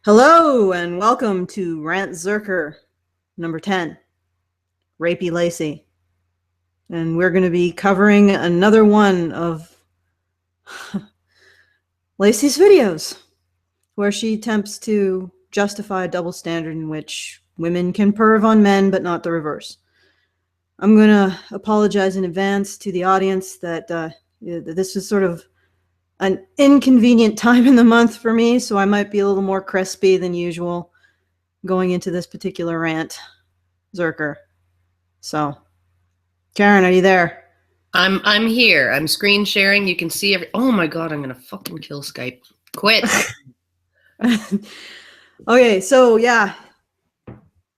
Hello and welcome to Rantzerker number 10, Rapey Laci. And we're going to be covering another one of Laci's videos where she attempts to justify a double standard in which women can perv on men but not the reverse. I'm going to apologize in advance to the audience that this is sort of an inconvenient time in the month for me, so I might be a little more crispy than usual going into this particular rant, Zerker. So, Karen, are you there? I'm here. I'm screen sharing. You can see every. Oh my god! I'm gonna fucking kill Skype. Quit. Okay, so yeah,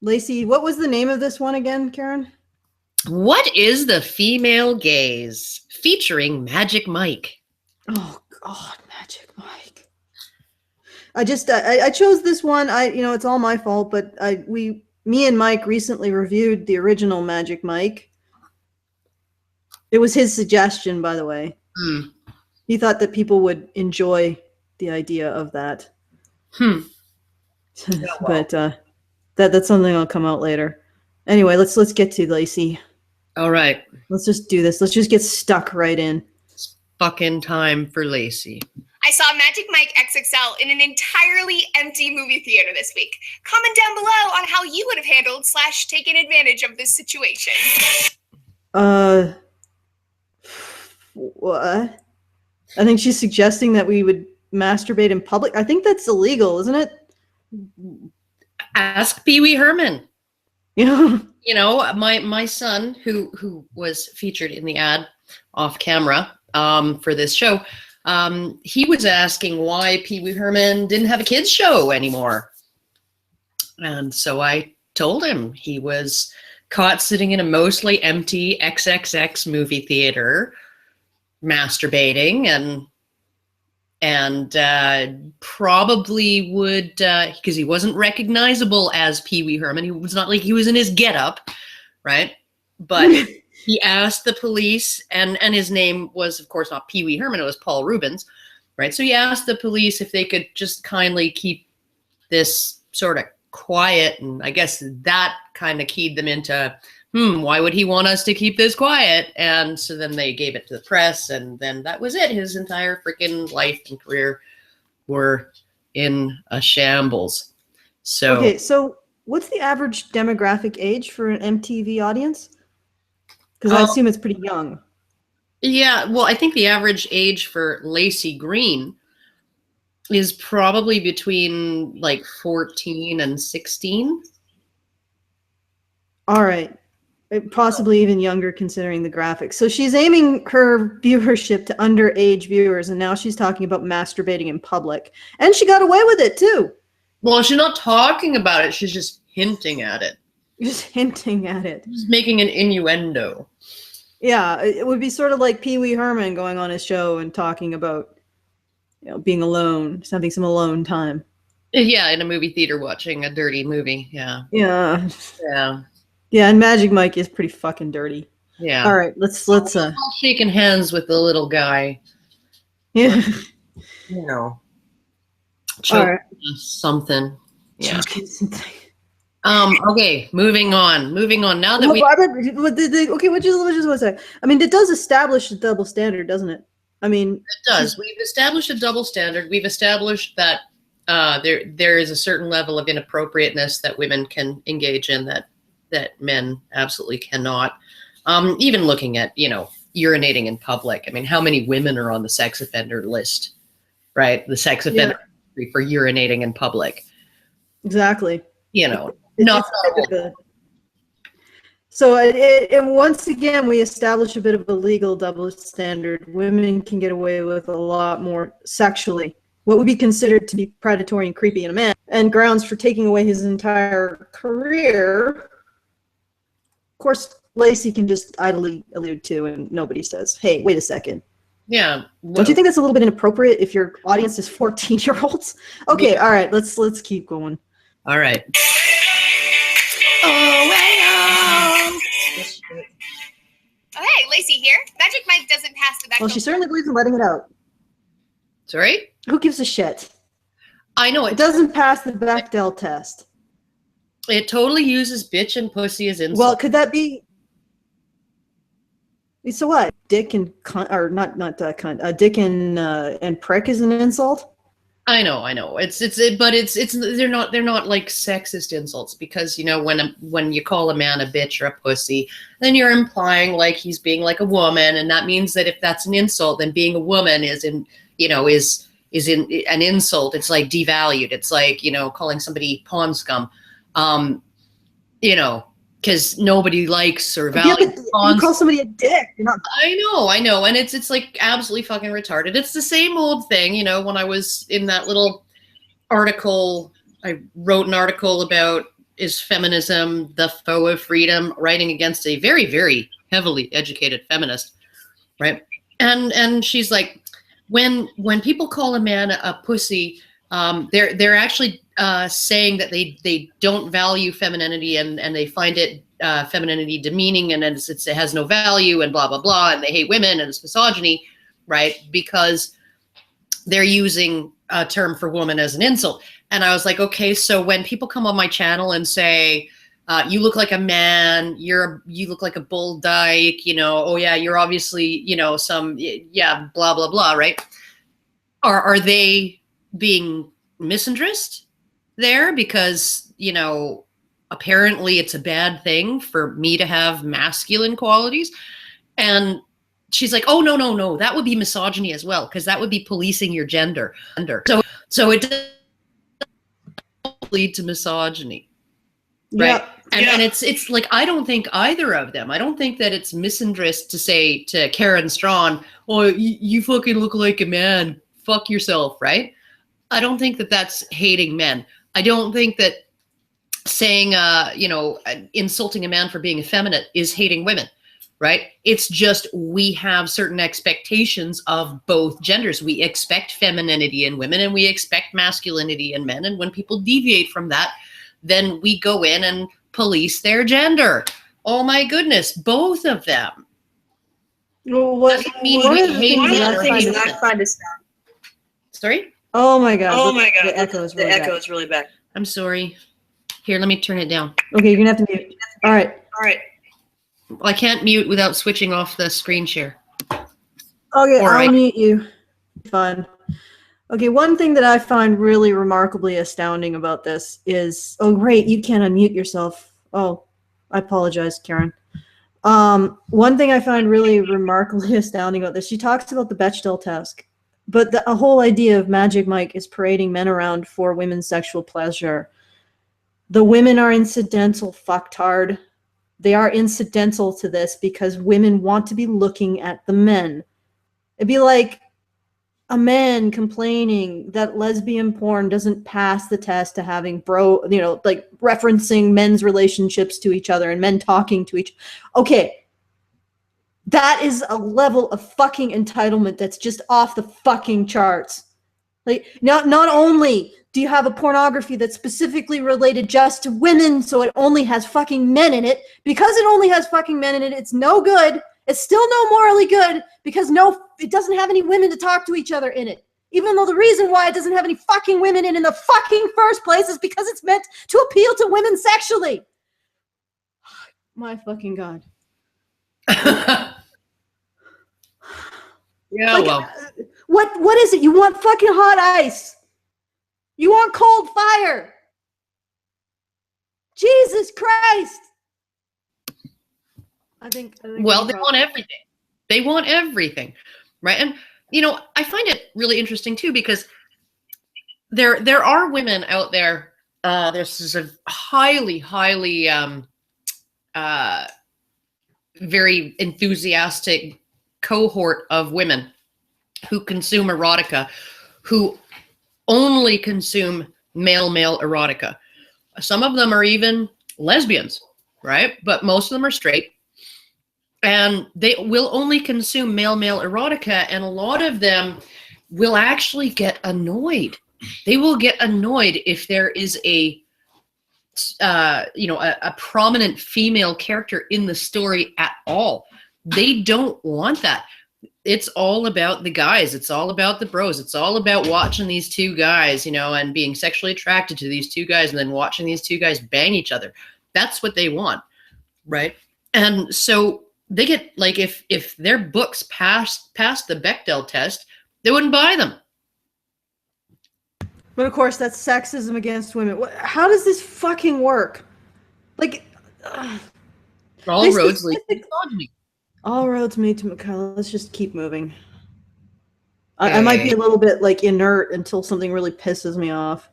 Laci, what was the name of this one again, Karen? What is the female gaze? Featuring Magic Mike. Oh God, Magic Mike. I chose this one. It's all my fault, but me and Mike recently reviewed the original Magic Mike. It was his suggestion, by the way. He thought that people would enjoy the idea of that. But that's something that'll come out later. Anyway, let's get to Laci. All right. Let's just do this. Let's just get stuck right in. It's fucking time for Laci. I saw Magic Mike XXL in an entirely empty movie theater this week. Comment down below on how you would have handled / taken advantage of this situation. What? I think she's suggesting that we would masturbate in public. I think that's illegal, isn't it? Ask Pee Wee Herman. Yeah. You know, my son, who was featured in the ad off camera for this show, he was asking why Pee Wee Herman didn't have a kids show anymore. And so I told him he was caught sitting in a mostly empty XXX movie theater masturbating and probably would, because he wasn't recognizable as Pee Wee Herman. He was not like he was in his getup, right? But he asked the police, and his name was, of course, not Pee Wee Herman. It was Paul Rubens, right? So he asked the police if they could just kindly keep this sort of quiet, and I guess that kind of keyed them into, why would he want us to keep this quiet? And so then they gave it to the press, and then that was it. His entire freaking life and career were in a shambles. So Okay, so what's the average demographic age for an MTV audience? Because I assume it's pretty young. Yeah, well, I think the average age for Laci Green is probably between like 14 and 16. All right. Possibly even younger considering the graphics. So she's aiming her viewership to underage viewers, and now she's talking about masturbating in public. And she got away with it, too. Well, she's not talking about it. She's just hinting at it. Just hinting at it. She's making an innuendo. Yeah, it would be sort of like Pee Wee Herman going on his show and talking about, being alone, just having some alone time. Yeah, in a movie theater watching a dirty movie. Yeah. Yeah. Yeah. Yeah, and Magic Mike is pretty fucking dirty. Yeah. All right, let's All shaking hands with the little guy. Yeah. You know. All right. Something. Yeah. Something. Okay, moving on. Now that okay, just one sec. I mean, it does establish a double standard, doesn't it? I mean, it does. We've established a double standard. We've established that there is a certain level of inappropriateness that women can engage in that men absolutely cannot. Even looking at, urinating in public. I mean, how many women are on the sex offender list, right? The sex offender for urinating in public. Exactly. Not so and once again, we establish a bit of a legal double standard. Women can get away with a lot more sexually. What would be considered to be predatory and creepy in a man, and grounds for taking away his entire career. Of course, Laci can just idly allude to, and nobody says, "Hey, wait a second." Yeah. Don't you think that's a little bit inappropriate if your audience is 14-year-olds? Okay, all right, let's keep going. All right. Oh, hey, Laci here. Magic Mike doesn't pass the back. Well, she certainly believes in letting it out. Sorry? Who gives a shit? I know It doesn't pass the Bechdel test. It totally uses bitch and pussy as insults. Well, could that be? So what? Dick and cunt, or not cunt. Dick and prick is an insult. I know. But they're not like sexist insults, because, you know, when you call a man a bitch or a pussy, then you're implying like he's being like a woman, and that means that if that's an insult, then being a woman is an insult. It's like devalued. It's like, you know, calling somebody pond scum, you know, because nobody likes or values. You call somebody a dick. You're not. I know, and it's like absolutely fucking retarded. It's the same old thing, you know. When I was in that little article, I wrote an article about, is feminism the foe of freedom, writing against a very, very heavily educated feminist, right? And she's like, when people call a man a pussy, they're actually saying that they don't value femininity, and they find it femininity demeaning, and it has no value, and blah blah blah, and they hate women, and it's misogyny, right? Because they're using a term for woman as an insult. And I was like, okay, so when people come on my channel and say, you look like a man, you look like a bull dyke, you know, oh yeah, you're obviously, you know, yeah, blah blah blah, right? Are they being misandrist there? Because, you know, apparently it's a bad thing for me to have masculine qualities. And she's like, oh, no, that would be misogyny as well, because that would be policing your gender. So it does lead to misogyny, right? Yeah. And it's like, I don't think either of them, I don't think that it's misandrist to say to Karen Strawn, oh, you fucking look like a man, fuck yourself, right? I don't think that that's hating men. I don't think that saying, you know, insulting a man for being effeminate is hating women, right? It's just, we have certain expectations of both genders. We expect femininity in women, and we expect masculinity in men. And when people deviate from that, then we go in and police their gender. Oh my goodness, both of them. Well, what doesn't mean one we of the hate things men that or I hate find women. find us down. Sorry? Oh my god. Oh my god. The echo is really bad. I'm sorry. Here, let me turn it down. Okay, you're gonna have to mute. All right. Well, I can't mute without switching off the screen share. Okay, All right. I'll mute you. Fun. Okay, one thing that I find really remarkably astounding about this is, oh great, you can't unmute yourself. Oh, I apologize, Karen. One thing I find really remarkably astounding about this, she talks about the Bechdel test, but the whole idea of Magic Mike is parading men around for women's sexual pleasure. The women are incidental, fucktard. They are incidental to this because women want to be looking at the men. It'd be like a man complaining that lesbian porn doesn't pass the test to having like referencing men's relationships to each other and men talking to each. Okay. That is a level of fucking entitlement that's just off the fucking charts. Like, not only do you have a pornography that's specifically related just to women, so it only has fucking men in it, because it only has fucking men in it, it's no good. It's still no morally good, because it doesn't have any women to talk to each other in it. Even though the reason why it doesn't have any fucking women in the fucking first place is because it's meant to appeal to women sexually. My fucking God. Yeah, like, well. What is it? You want fucking hot ice. You want cold fire. Jesus Christ. I think well, they want everything. They want everything, right? And, you know, I find it really interesting, too, because there are women out there. There's a highly, very enthusiastic cohort of women who consume erotica, who only consume male erotica. Some of them are even lesbians, right? But most of them are straight. And they will only consume male erotica, and a lot of them will actually get annoyed. They will get annoyed if there is a prominent female character in the story at all. They don't want that. it's all about the guys. It's all about the bros. It's all about watching these two guys, you know, and being sexually attracted to these two guys and then watching these two guys bang each other. That's what they want, right? And so they get, like, if their books passed the Bechdel test, they wouldn't buy them. But of course, that's sexism against women. How does this fucking work? Like, all roads lead to misogyny. All roads lead to Michaela. Let's just keep moving. I might be a little bit like inert until something really pisses me off.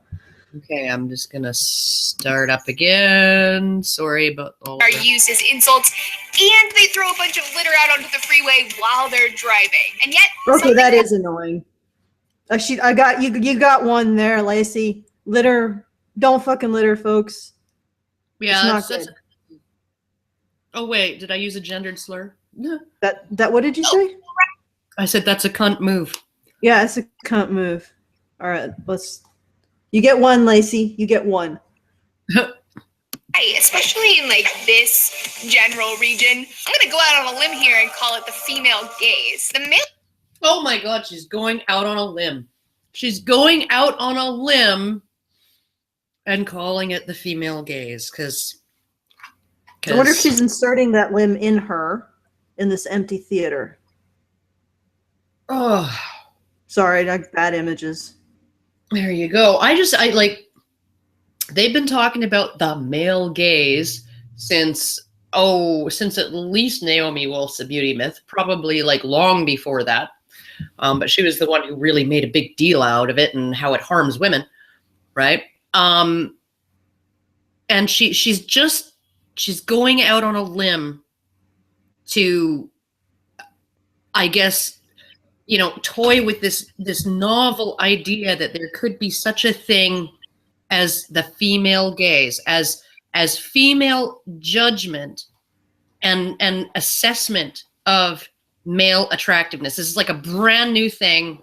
Okay, I'm just gonna start up again. Sorry about all Are that. used as insults, and they throw a bunch of litter out onto the freeway while they're driving. And yet, Okay, that is annoying. I got you. You got one there, Laci. Litter. Don't fucking litter, folks. Yeah, it's not that's good. Oh wait, did I use a gendered slur? No. That what did you say? I said that's a cunt move. Yeah, it's a cunt move. All right, you get one, Laci. You get one. Especially in like this general region, I'm gonna go out on a limb here and call it the female gaze. The male. Oh my God, she's going out on a limb. She's going out on a limb and calling it the female gaze because. I wonder if she's inserting that limb in her in this empty theater. Oh, sorry, I got bad images. There you go. I like, they've been talking about the male gaze since at least Naomi Wolf's A Beauty Myth, probably like long before that. But she was the one who really made a big deal out of it and how it harms women, right? And she's going out on a limb to, I guess, you know, toy with this novel idea that there could be such a thing as the female gaze, as female judgment and assessment of male attractiveness. This is like a brand new thing.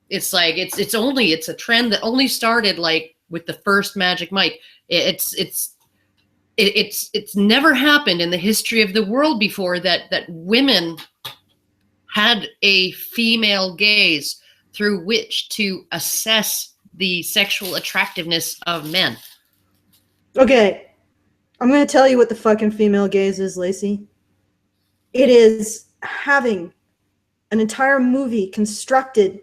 It's like it's a trend that only started like with the first Magic Mike. It's never happened in the history of the world before that women had a female gaze through which to assess the sexual attractiveness of men. Okay, I'm going to tell you what the fucking female gaze is, Laci. It is having an entire movie constructed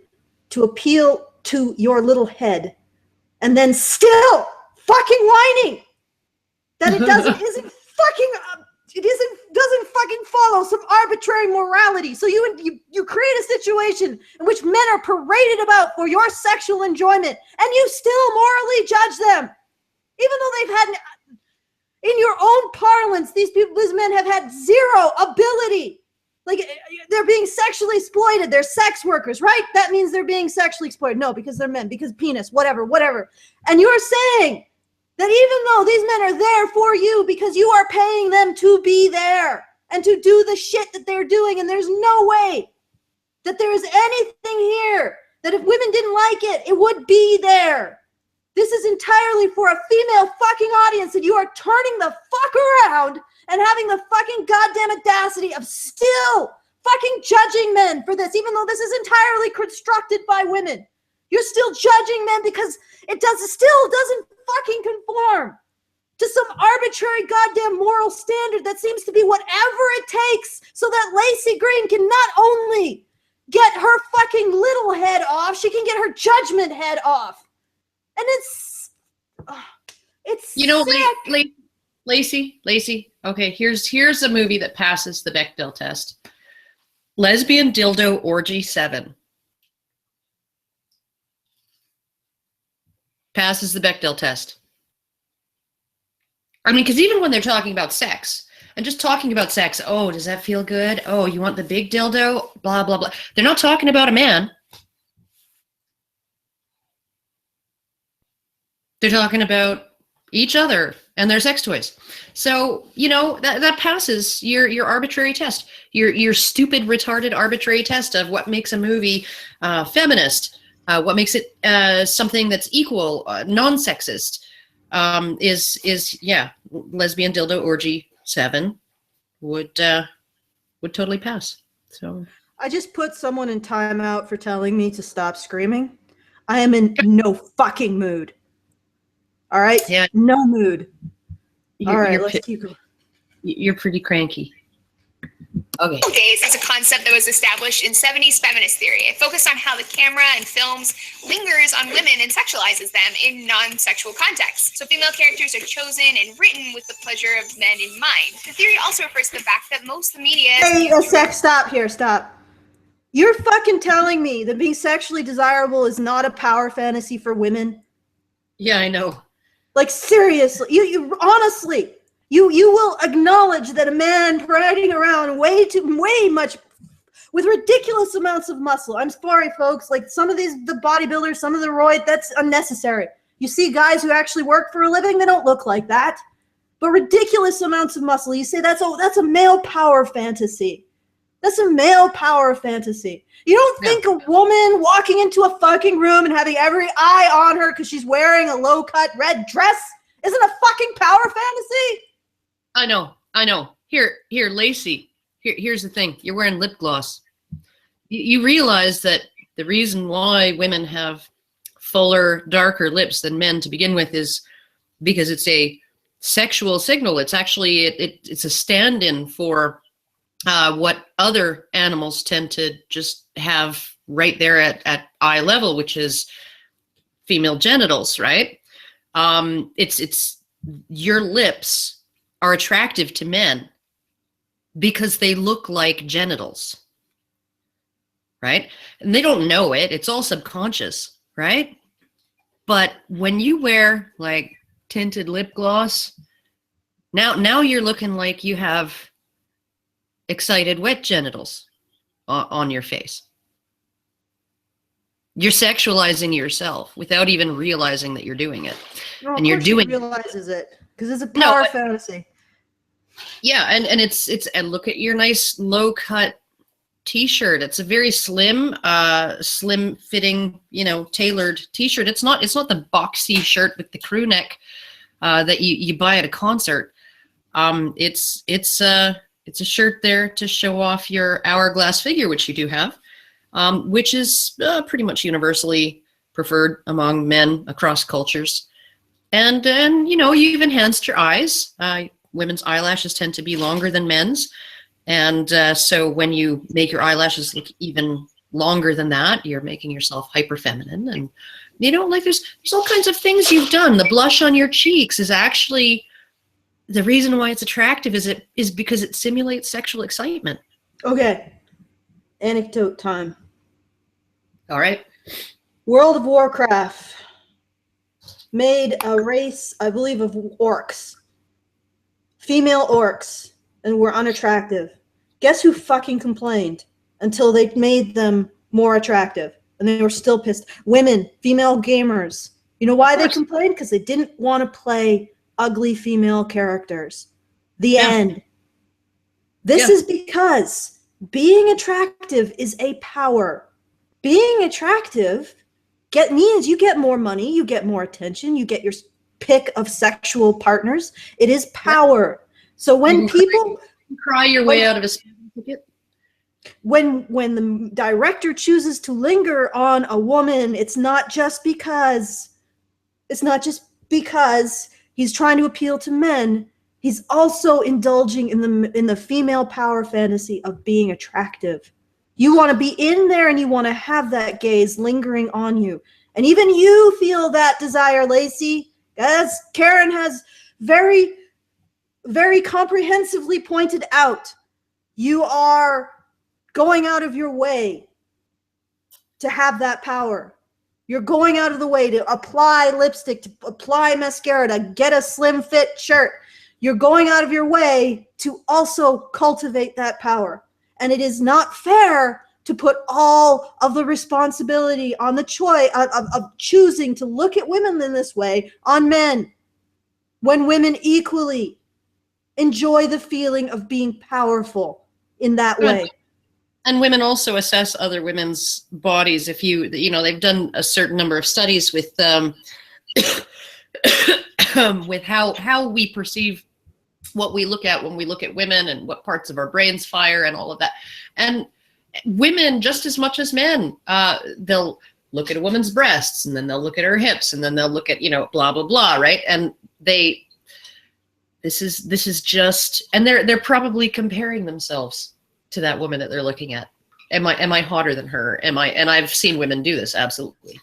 to appeal to your little head and then still fucking whining that it doesn't doesn't fucking follow some arbitrary morality. So you create a situation in which men are paraded about for your sexual enjoyment, and you still morally judge them, even though they've had, in your own parlance, these men have had zero ability. Like, they're being sexually exploited. They're sex workers, right? That means they're being sexually exploited. No, because they're men, because penis, whatever. And you're saying that even though these men are there for you because you are paying them to be there and to do the shit that they're doing, and there's no way that there is anything here that if women didn't like it, it would be there. This is entirely for a female fucking audience, and you are turning the fuck around and having the fucking goddamn audacity of still fucking judging men for this, even though this is entirely constructed by women. You're still judging men because it still doesn't fucking conform to some arbitrary goddamn moral standard that seems to be whatever it takes so that Laci Green can not only get her fucking little head off, she can get her judgment head off. And it's you know, sick. Laci. Okay, here's a movie that passes the Bechdel test. Lesbian Dildo Orgy 7. Passes the Bechdel test. I mean, because even when they're talking about sex, and just talking about sex, oh, does that feel good? Oh, you want the big dildo? Blah, blah, blah. They're not talking about a man. They're talking about each other and their sex toys. So, you know, that passes your arbitrary test, your stupid, retarded, arbitrary test of what makes a movie feminist, what makes it something that's equal, non-sexist, is Lesbian Dildo Orgy 7 would totally pass. So I just put someone in timeout for telling me to stop screaming. I am in no fucking mood. All right? Yeah. No mood. All right, let's pi- keep going. You're pretty cranky. Okay. Gaze is a concept that was established in 70s feminist theory. It focused on how the camera and films lingers on women and sexualizes them in non-sexual contexts. So female characters are chosen and written with the pleasure of men in mind. The theory also refers to the fact that most of the media... Hey, a sec, stop here, stop. You're fucking telling me that being sexually desirable is not a power fantasy for women? Yeah, I know. Like, seriously, you honestly, you will acknowledge that a man parading around way much with ridiculous amounts of muscle. I'm sorry, folks. Like, some of the bodybuilders, some of the roid, that's unnecessary. You see guys who actually work for a living, they don't look like that. But ridiculous amounts of muscle, you say that's a male power fantasy. That's a male power fantasy. You don't think a woman walking into a fucking room and having every eye on her because she's wearing a low-cut red dress isn't a fucking power fantasy? I know. Here, Laci. Here's the thing. You're wearing lip gloss. You realize that the reason why women have fuller, darker lips than men to begin with is because it's a sexual signal. It's actually it's a stand-in for what other animals tend to just have right there at eye level, which is female genitals, right? It's your lips are attractive to men because they look like genitals, right? And they don't know it. It's all subconscious, right? But when you wear like tinted lip gloss, now you're looking like you have excited wet genitals on your face. You're sexualizing yourself without even realizing that you're doing it. No, and you're doing she realizes it because it's a power fantasy. Yeah, and it's and look at your nice low cut t-shirt. It's a very slim fitting, tailored t-shirt. It's not the boxy shirt with the crew neck that you buy at a concert. It's a shirt there to show off your hourglass figure, which you do have, which is pretty much universally preferred among men across cultures. And you even enhanced your eyes. Women's eyelashes tend to be longer than men's. And so when you make your eyelashes look even longer than that, you're making yourself hyper feminine. And, like there's all kinds of things you've done. The blush on your cheeks is actually... the reason why it's attractive is because it simulates sexual excitement. Okay. Anecdote time. All right. World of Warcraft made a race, I believe, of orcs. Female orcs, and were unattractive. Guess who fucking complained until they made them more attractive? And they were still pissed. Women, female gamers. You know why they complained? Because they didn't want to play ugly female characters. The end. This is because being attractive is a power. Being attractive means you get more money, you get more attention, you get your pick of sexual partners. It is power. So when people cry your way out of a ticket. When the director chooses to linger on a woman, it's not just because he's trying to appeal to men. He's also indulging in the female power fantasy of being attractive. You want to be in there and you want to have that gaze lingering on you. And even you feel that desire, Laci, as Karen has very, very comprehensively pointed out. You are going out of your way to have that power. You're going out of the way to apply lipstick, to apply mascara, to get a slim fit shirt. You're going out of your way to also cultivate that power. And it is not fair to put all of the responsibility on the choice of choosing to look at women in this way on men, when women equally enjoy the feeling of being powerful in that way. And women also assess other women's bodies. If they've done a certain number of studies with with how we perceive what we look at when we look at women and what parts of our brains fire and all of that. And women just as much as men. They'll look at a woman's breasts, and then they'll look at her hips, and then they'll look at, you know, blah blah blah, right? And this is just, and they're probably comparing themselves to that woman that they're looking at. Am I hotter than her? And I've seen women do this, absolutely.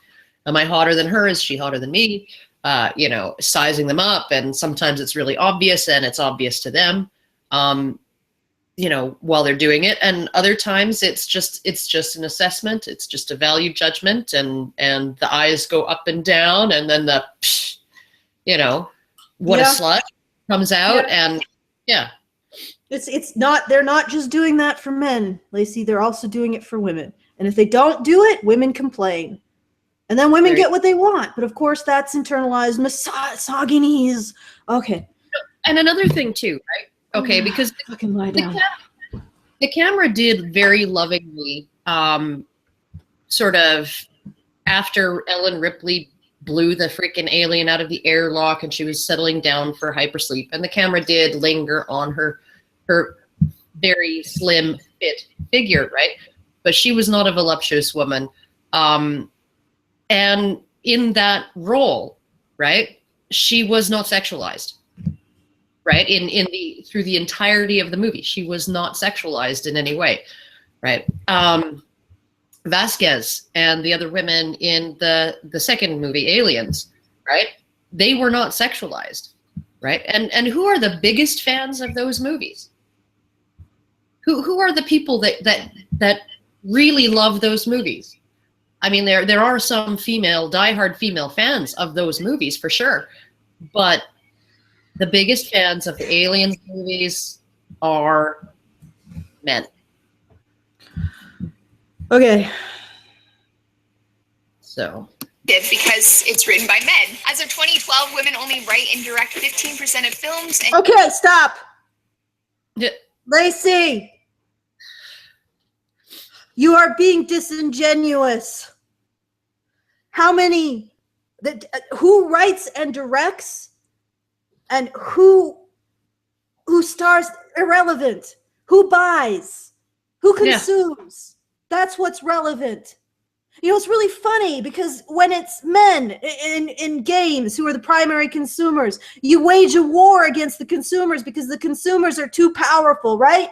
Am I hotter than her? Is she hotter than me? You know, sizing them up, and sometimes it's really obvious, and it's obvious to them, you know, while they're doing it, and other times it's just an assessment, it's just a value judgment, and the eyes go up and down, and then the, you know, what a slut comes out, and it's not, they're not just doing that for men, Laci, they're also doing it for women, and if they don't do it, women complain. And then women get what they want. But of course, that's internalized misogynies. Okay. And another thing too, right? Okay, because fucking lie down. The camera did very lovingly, sort of, after Ellen Ripley blew the freaking alien out of the airlock and she was settling down for hypersleep, and the camera did linger on her very slim fit figure, right? But she was not a voluptuous woman. And in that role, right, she was not sexualized, right? Through the entirety of the movie, she was not sexualized in any way, right? Vasquez and the other women in the second movie, Aliens, right? They were not sexualized, right? And who are the biggest fans of those movies? Who are the people that really love those movies? I mean, there are some diehard female fans of those movies for sure, but the biggest fans of the Aliens movies are men. Okay. So. Because it's written by men. As of 2012, women only write and direct 15% of films. And okay, stop. Yeah. Laci, you are being disingenuous. How many, who writes and directs, and who stars, irrelevant. Who buys, who consumes, that's what's relevant. You know, it's really funny because when it's men in games who are the primary consumers, you wage a war against the consumers because the consumers are too powerful, right?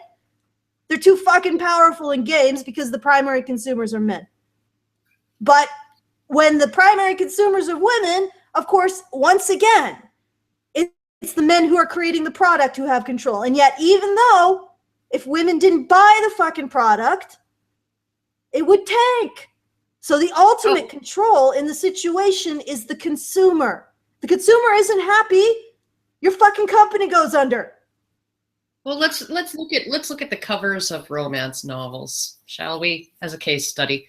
They're too fucking powerful in games because the primary consumers are men. But when the primary consumers are women, of course, once again, it's the men who are creating the product who have control. And yet, even though if women didn't buy the fucking product, it would tank. So the ultimate control in the situation is the consumer. The consumer isn't happy, your fucking company goes under. Well, let's look at the covers of romance novels, shall we, as a case study.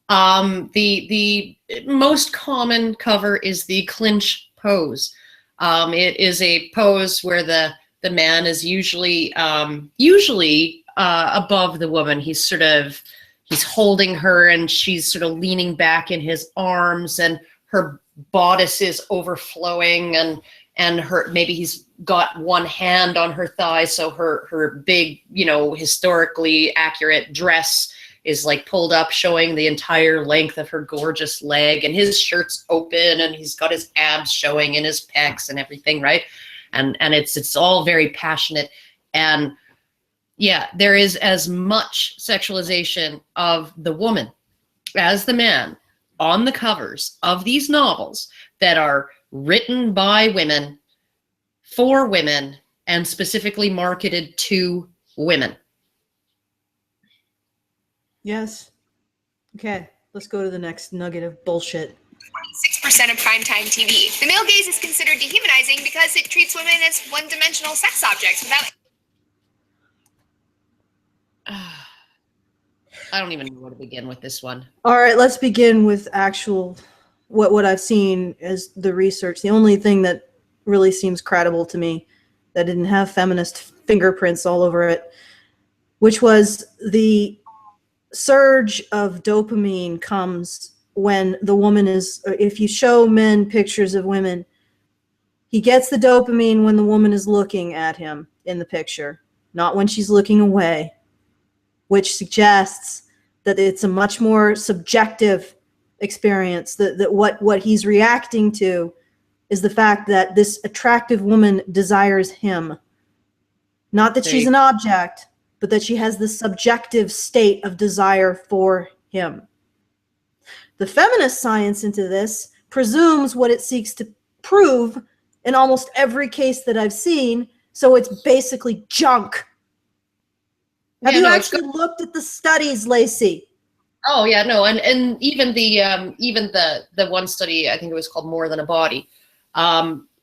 The most common cover is the clinch pose. It is a pose where the man is usually above the woman. He's holding her, and she's sort of leaning back in his arms, and her bodice is overflowing, and maybe he's got one hand on her thigh, so her big, you know, historically accurate dress is like pulled up, showing the entire length of her gorgeous leg, and his shirt's open, and he's got his abs showing and his pecs and everything, right? And it's all very passionate. And yeah, there is as much sexualization of the woman as the man on the covers of these novels that are written by women, for women, and specifically marketed to women. Yes. Okay, let's go to the next nugget of bullshit. 26% of primetime TV. The male gaze is considered dehumanizing because it treats women as one-dimensional sex objects without... I don't even know where to begin with this one. All right, let's begin with actual what I've seen as the research. The only thing that really seems credible to me that didn't have feminist fingerprints all over it, which was the surge of dopamine comes when the woman is, if you show men pictures of women, he gets the dopamine when the woman is looking at him in the picture, not when she's looking away. which suggests that it's a much more subjective experience, that what he's reacting to is the fact that this attractive woman desires him. Not that she's an object, but that she has this subjective state of desire for him. The feminist science into this presumes what it seeks to prove in almost every case that I've seen, so it's basically junk. Have you actually looked at the studies, Laci? Oh yeah, no, and even the one study, I think it was called More Than a Body,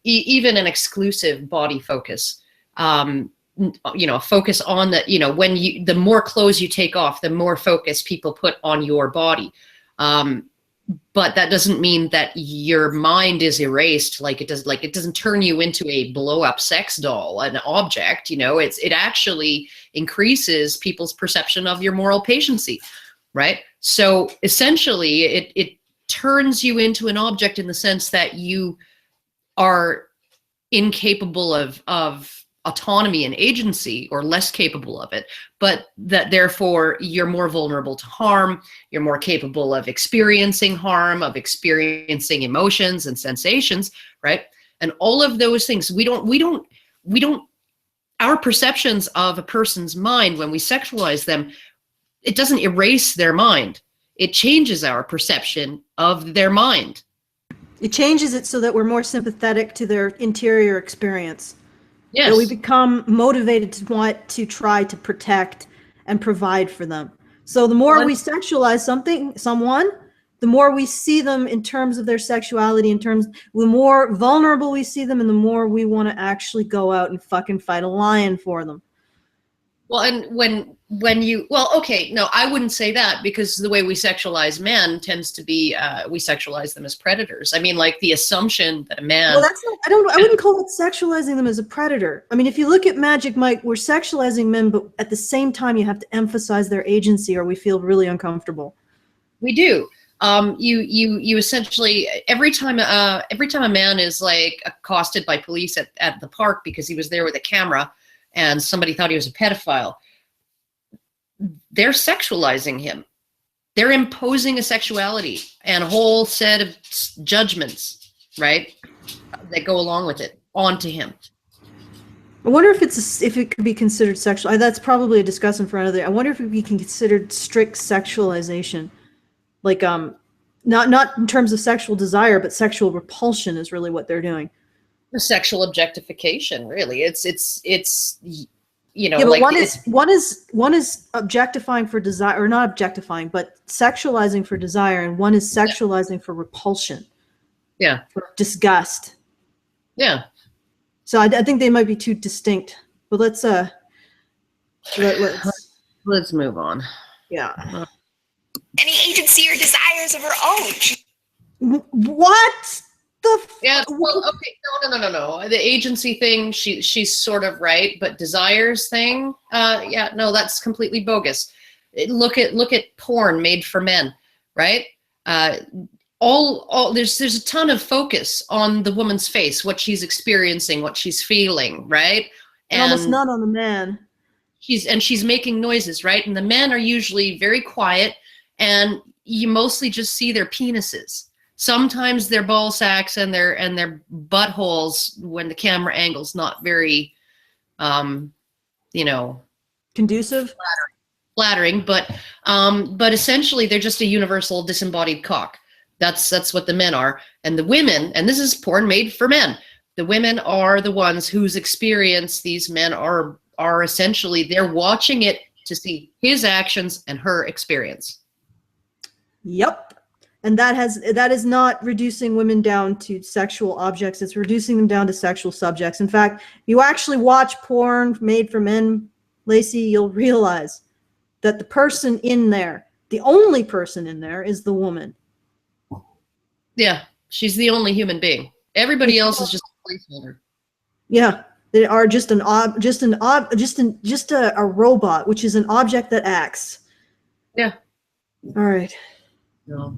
even an exclusive body focus, focus on the, the more clothes you take off, the more focus people put on your body. But that doesn't mean that your mind is erased. Like it doesn't turn you into a blow up sex doll, an object, it actually increases people's perception of your moral patiency. Right. So essentially it turns you into an object in the sense that you are incapable of autonomy and agency, or less capable of it, but that therefore you're more vulnerable to harm. You're more capable of experiencing harm, of experiencing emotions and sensations, right? And all of those things, we don't, our perceptions of a person's mind when we sexualize them, it doesn't erase their mind. It changes our perception of their mind. It changes it so that we're more sympathetic to their interior experience. Yes. That we become motivated to want to try to protect and provide for them. So the more we sexualize someone, the more we see them in terms of their sexuality, the more vulnerable we see them, and the more we want to actually go out and fucking fight a lion for them. Well, and I wouldn't say that, because the way we sexualize men tends to be, we sexualize them as predators. I mean, like the assumption that a man. Well, that's not, I wouldn't call it sexualizing them as a predator. I mean, if you look at Magic Mike, we're sexualizing men, but at the same time, you have to emphasize their agency, or we feel really uncomfortable. We do. You essentially, every time a man is like accosted by police at the park because he was there with a camera, and somebody thought he was a pedophile, they're sexualizing him. They're imposing a sexuality and a whole set of judgments, right, that go along with it, onto him. I wonder if it could be considered sexual. That's probably a discussion for another. I wonder if it could be considered strict sexualization, like not in terms of sexual desire, but sexual repulsion is really what they're doing. The sexual objectification, really. It's yeah, but like one is objectifying for desire, or not objectifying, but sexualizing for desire, and one is sexualizing for repulsion. Yeah. For disgust. Yeah. So I think they might be two distinct. But let's move on. Yeah. Any agency or desires of her own. What? Yeah, well, okay, no. The agency thing, she's sort of right, but desires thing, that's completely bogus. Look at porn made for men, right? There's a ton of focus on the woman's face, what she's experiencing, what she's feeling, right? And almost none on the man. She's making noises, right? And the men are usually very quiet, and you mostly just see their penises. Sometimes their ball sacks and their buttholes when the camera angle's not very, conducive, flattering. But essentially they're just a universal disembodied cock. That's what the men are, and the women. And this is porn made for men. The women are the ones whose experience these men are essentially. They're watching it to see his actions and her experience. Yep. And that is not reducing women down to sexual objects. It's reducing them down to sexual subjects. In fact, if you actually watch porn made for men, Laci, you'll realize that the person in there, the only person in there, is the woman. Yeah, she's the only human being. Everybody else is just a placeholder. Yeah, they are just a robot, which is an object that acts. Yeah. All right. No.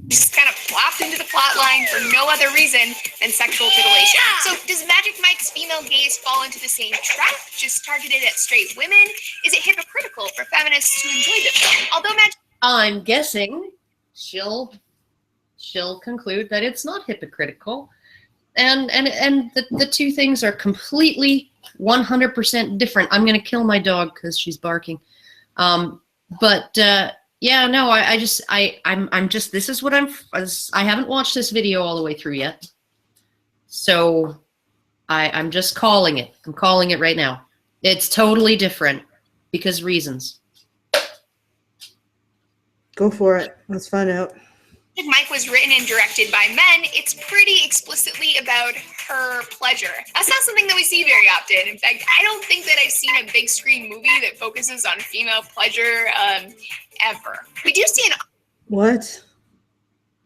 Just kind of plopped into the plot line for no other reason than sexual titillation. So does Magic Mike's female gaze fall into the same trap, just targeted at straight women? Is it hypocritical for feminists to enjoy the film? Although I'm guessing she'll conclude that it's not hypocritical, and the two things are completely 100% different. I'm gonna kill my dog because she's barking. Yeah, no, I'm just, this is what I haven't watched this video all the way through yet. So I'm just calling it. I'm calling it right now. It's totally different because reasons. Go for it. Let's find out. Mike was written and directed by men, it's pretty explicitly about her pleasure. That's not something that we see very often. In fact, I don't think that I've seen a big screen movie that focuses on female pleasure ever. We do see an... What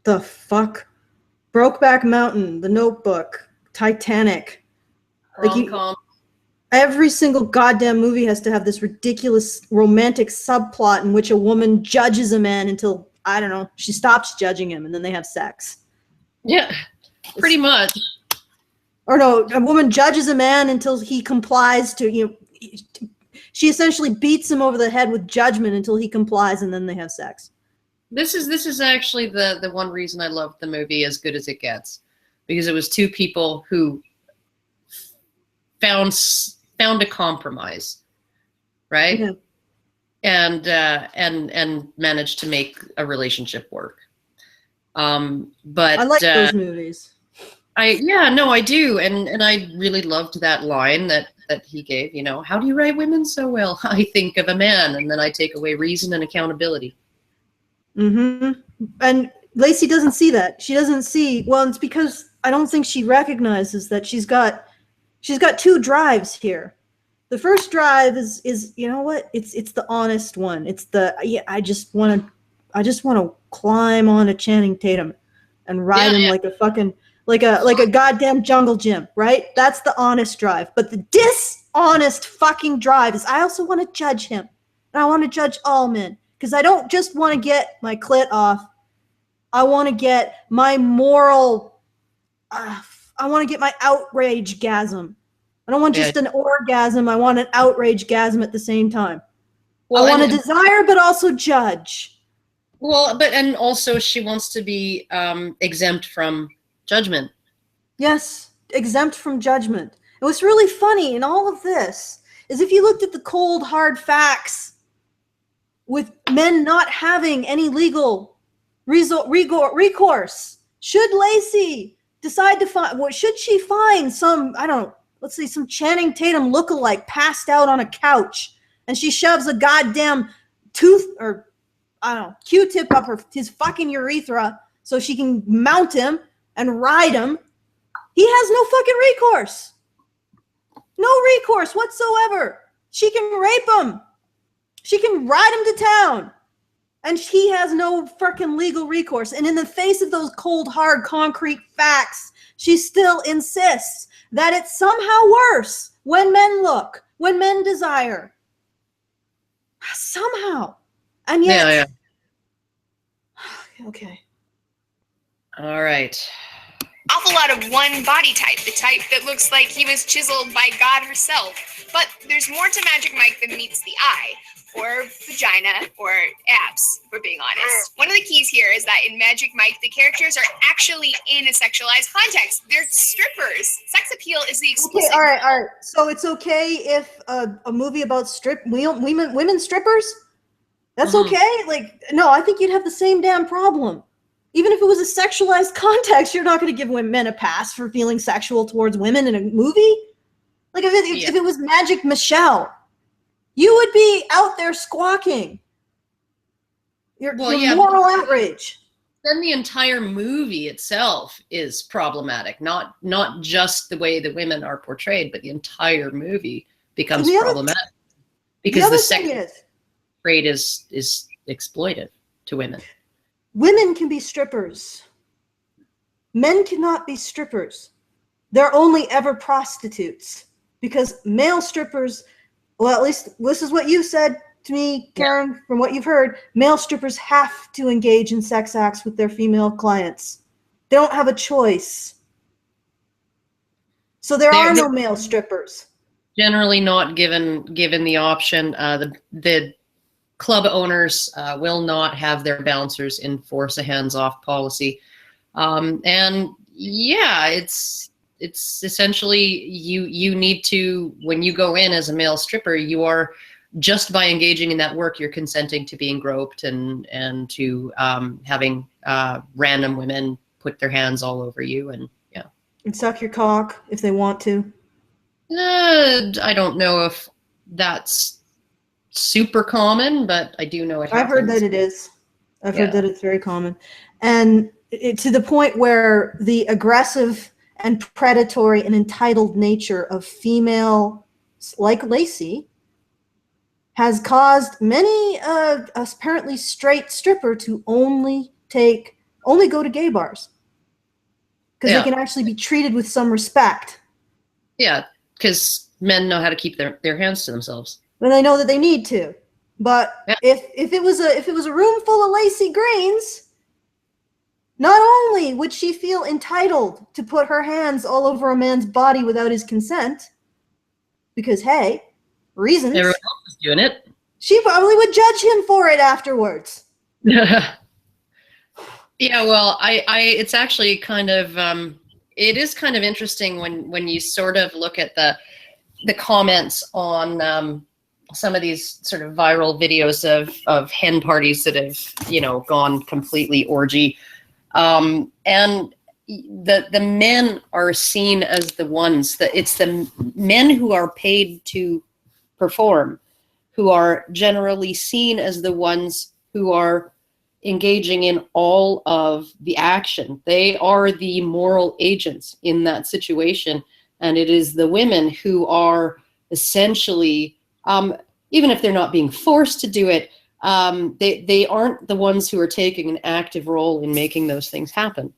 the fuck? Brokeback Mountain, The Notebook, Titanic. Rom-com. Every single goddamn movie has to have this ridiculous romantic subplot in which a woman judges a man until, I don't know, she stops judging him and then they have sex. Yeah, pretty much. Or no, a woman judges a man until he complies to, she essentially beats him over the head with judgment until he complies and then they have sex. This is actually the one reason I loved the movie As Good as It Gets, because it was two people who found a compromise, right? Yeah. And managed to make a relationship work. But I like those movies. I do, and I really loved that line that he gave. How do you write women so well? I think of a man, and then I take away reason and accountability. Mm-hmm. And Laci doesn't see that. She doesn't see. Well, it's because I don't think she recognizes that she's got two drives here. The first drive is you know what? It's the honest one. It's the I just want to climb onto Channing Tatum and ride him like a fucking like a goddamn jungle gym, right? That's the honest drive. But the dishonest fucking drive is I also want to judge him. And I want to judge all men because I don't just want to get my clit off. I want to get my moral I want to get my outrage-gasm. I don't want just an orgasm. I want an outrage-gasm at the same time. Well, I want to desire, but also judge. Well, and also she wants to be exempt from judgment. Yes, exempt from judgment. And what's really funny in all of this is if you looked at the cold, hard facts with men not having any legal recourse, should Laci decide to find, should she find some, I don't know, let's see, some Channing Tatum lookalike passed out on a couch, and she shoves a goddamn Q-tip up his fucking urethra so she can mount him and ride him. He has no fucking recourse. No recourse whatsoever. She can rape him. She can ride him to town. And he has no fucking legal recourse. And in the face of those cold, hard, concrete facts, she still insists that it's somehow worse when men look, when men desire. Somehow. And yet... Okay. All right. Awful lot of one body type, the type that looks like he was chiseled by God herself. But there's more to Magic Mike than meets the eye, or vagina, or abs, if we're being honest. One of the keys here is that in Magic Mike, the characters are actually in a sexualized context. They're strippers. Sex appeal is the explicit... Okay, all right. So it's okay if a movie about women strippers? That's okay? Like, no, I think you'd have the same damn problem. Even if it was a sexualized context, you're not going to give men a pass for feeling sexual towards women in a movie. Like if it was Magic Michelle, you would be out there squawking. Your moral outrage. Then the entire movie itself is problematic. Not just the way the women are portrayed, but the entire movie becomes problematic because the sex trade is exploitive to women. Women can be strippers. Men cannot be strippers. They're only ever prostitutes because male strippers, well, at least this is what you said to me, Karen, from what you've heard, male strippers have to engage in sex acts with their female clients. They don't have a choice. So there are no male strippers. Generally not given the option. The club owners will not have their bouncers enforce a hands-off policy. And yeah, it's essentially you need to, when you go in as a male stripper, you are, just by engaging in that work, you're consenting to being groped and to having random women put their hands all over you and suck your cock if they want to. I don't know if that's super common, but I do know it happens. I've heard that it is. I've heard that it's very common. And to the point where the aggressive and predatory and entitled nature of female, like Laci, has caused many apparently straight stripper to only go to gay bars. Because they can actually be treated with some respect. Yeah, because men know how to keep their hands to themselves. And they know that they need to. But if it was a room full of Laci Greens, not only would she feel entitled to put her hands all over a man's body without his consent, because hey, reasons. Everyone else is doing it. She probably would judge him for it afterwards. Yeah, well, it's actually kind of, it is kind of interesting when you sort of look at the comments on some of these sort of viral videos of hen parties that have, gone completely orgy. And the men are seen as the ones that it's the men who are paid to perform, who are generally seen as the ones who are engaging in all of the action. They are the moral agents in that situation. And it is the women who are essentially, even if they're not being forced to do it, they aren't the ones who are taking an active role in making those things happen.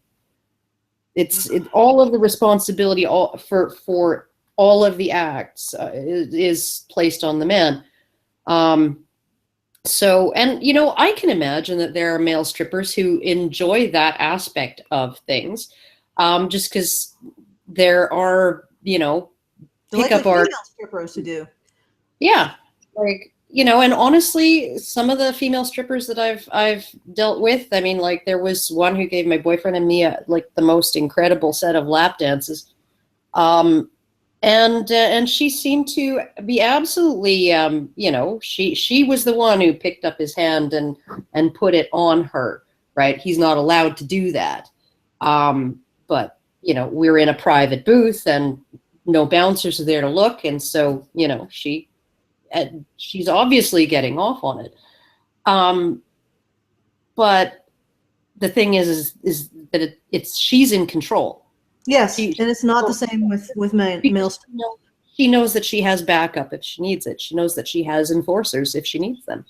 It's all of the responsibility for all of the acts is placed on the man. So, and, I can imagine that there are male strippers who enjoy that aspect of things, just because there are, pickup female strippers who do. Yeah. And honestly, some of the female strippers that I've dealt with, I mean, like there was one who gave my boyfriend and me the most incredible set of lap dances. And she seemed to be absolutely, she was the one who picked up his hand and put it on her, right? He's not allowed to do that. But, we're in a private booth and no bouncers are there to look. And so, she's obviously getting off on it. But the thing is that she's in control. Yes, and it's not the same with males. She knows that she has backup if she needs it. She knows that she has enforcers if she needs them.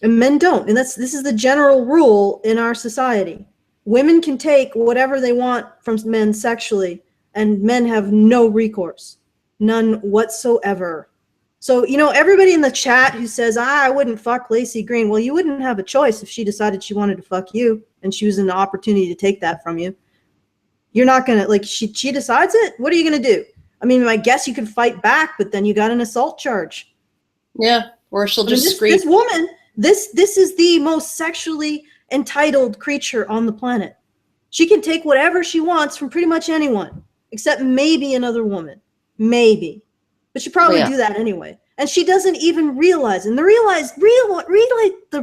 And men don't. And this is the general rule in our society. Women can take whatever they want from men sexually, and men have no recourse. None whatsoever. So, everybody in the chat who says, I wouldn't fuck Laci Green, well, you wouldn't have a choice if she decided she wanted to fuck you and she was in the opportunity to take that from you. You're not going to, she decides it? What are you going to do? I mean, I guess you could fight back, but then you got an assault charge. Yeah, or she'll just scream. This woman, this is the most sexually entitled creature on the planet. She can take whatever she wants from pretty much anyone, except maybe another woman. Maybe. But she probably do that anyway. And she doesn't even realize it. And the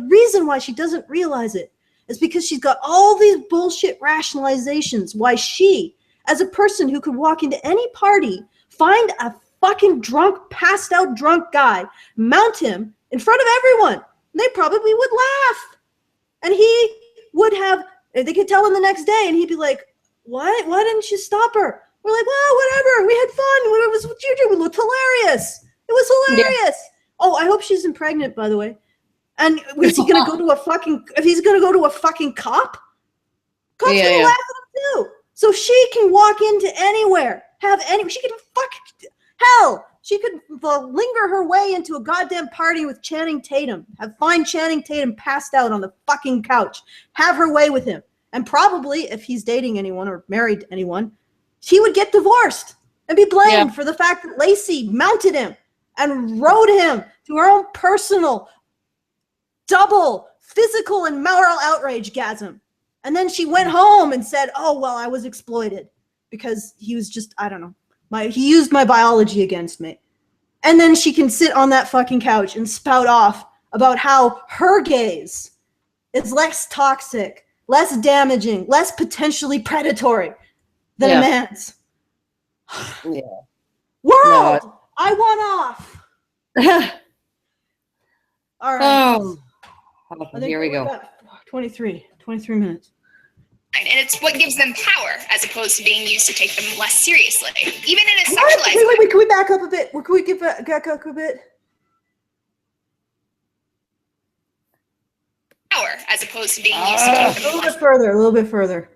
reason why she doesn't realize it is because she's got all these bullshit rationalizations why she, as a person who could walk into any party, find a fucking passed out drunk guy, mount him in front of everyone, and they probably would laugh. And he would have, they could tell him the next day, and he'd be like, what? Why didn't you stop her? We're like, well, whatever. We had fun. It was what you did. It looked hilarious. It was hilarious. Yeah. Oh, I hope she's impregnant, by the way. And is he going to go to if he's going to go to a fucking cop? Cops going to laugh at him too. So she can walk into anywhere, she could she could linger her way into a goddamn party with Channing Tatum, find Channing Tatum passed out on the fucking couch, have her way with him. And probably if he's dating anyone or married to anyone, he would get divorced and be blamed for the fact that Laci mounted him and rode him to her own personal double physical and moral outrage-gasm. And then she went home and said, oh, well, I was exploited because he was just, I don't know, he used my biology against me. And then she can sit on that fucking couch and spout off about how her gaze is less toxic, less damaging, less potentially predatory than a man's. Yeah. World, no, I want off. All right. Oh, here we go. 23 minutes. And it's what gives them power as opposed to being used to take them less seriously. Even in a sexualized... Wait, can we back up a bit? Can we get back up a bit? Power as opposed to being used to take them a little bit further.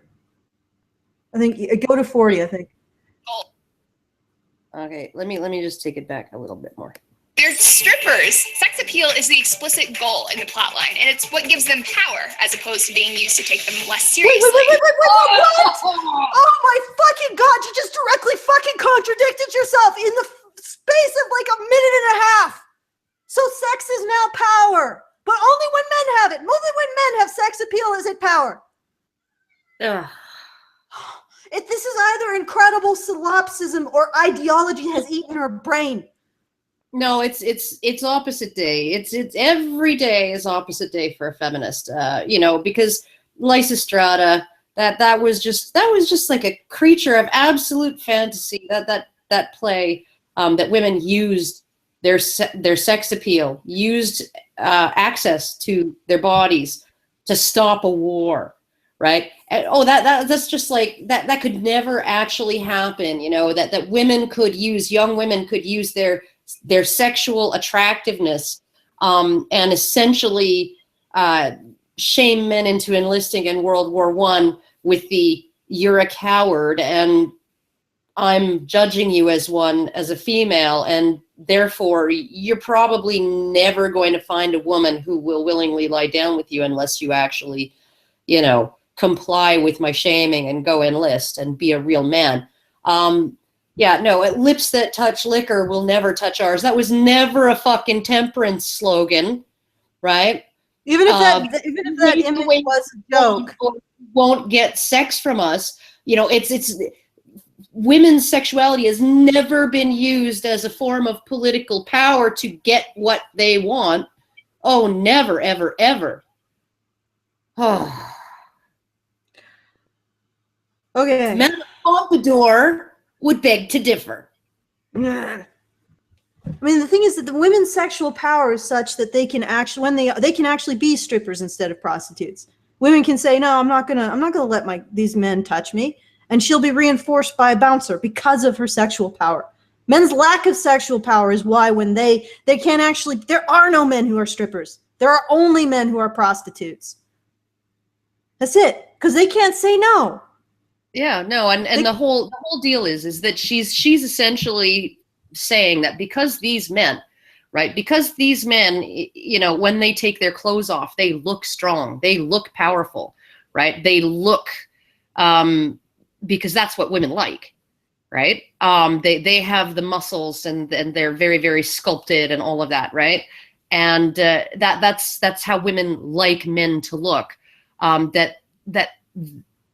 I think, go to 40, I think. Okay, let me just take it back a little bit more. They're strippers. Sex appeal is the explicit goal in the plotline, and it's what gives them power as opposed to being used to take them less seriously. Wait, what? Oh my fucking God, you just directly fucking contradicted yourself in the space of like a minute and a half. So sex is now power, but only when men have it. Only when men have sex appeal is it power. This is either incredible solipsism or ideology has eaten her brain. No, it's opposite day. It's every day is opposite day for a feminist. Because Lysistrata, that was just like a creature of absolute fantasy. That play that women used their sex appeal, used access to their bodies to stop a war, right? And, that's just like that could never actually happen. That young women could use their sexual attractiveness and essentially shame men into enlisting in World War I with the "you're a coward and I'm judging you as a female, and therefore you're probably never going to find a woman who will willingly lie down with you unless you actually, comply with my shaming and go enlist and be a real man." Lips that touch liquor will never touch ours. That was never a fucking temperance slogan, right? Even if that image was a joke, won't get sex from us. It's women's sexuality has never been used as a form of political power to get what they want. Oh, never, ever, ever. Oh. Okay. Madame Pompadour would beg to differ. I mean, the thing is that the women's sexual power is such that they can actually, they can actually be strippers instead of prostitutes. Women can say, "No, I'm not gonna let these men touch me," and she'll be reinforced by a bouncer because of her sexual power. Men's lack of sexual power is why when they can't actually, there are no men who are strippers. There are only men who are prostitutes. That's it, because they can't say no. Yeah, no, and the whole deal is that she's essentially saying that because these men, when they take their clothes off, they look strong, they look powerful, right? They look because that's what women like, right? They have the muscles and they're very, very sculpted and all of that, right? And that's how women like men to look. That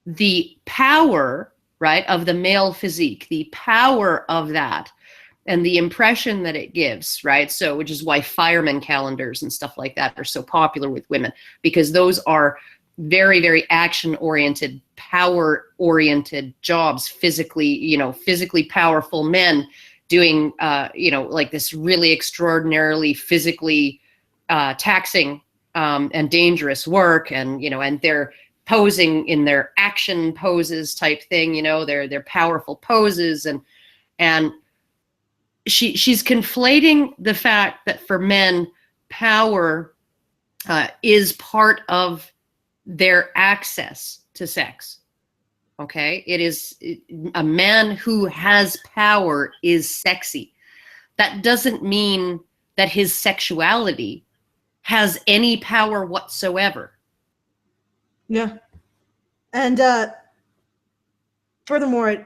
the power, right, of the male physique, the power of that, and the impression that it gives, right? So, which is why fireman calendars and stuff like that are so popular with women, because those are very, very action-oriented, power-oriented jobs, physically powerful men doing, like this really extraordinarily physically taxing and dangerous work, and they're posing in their action poses type thing, their powerful poses, and she's conflating the fact that for men, power is part of their access to sex. Okay, a man who has power is sexy. That doesn't mean that his sexuality has any power whatsoever. Yeah. And furthermore,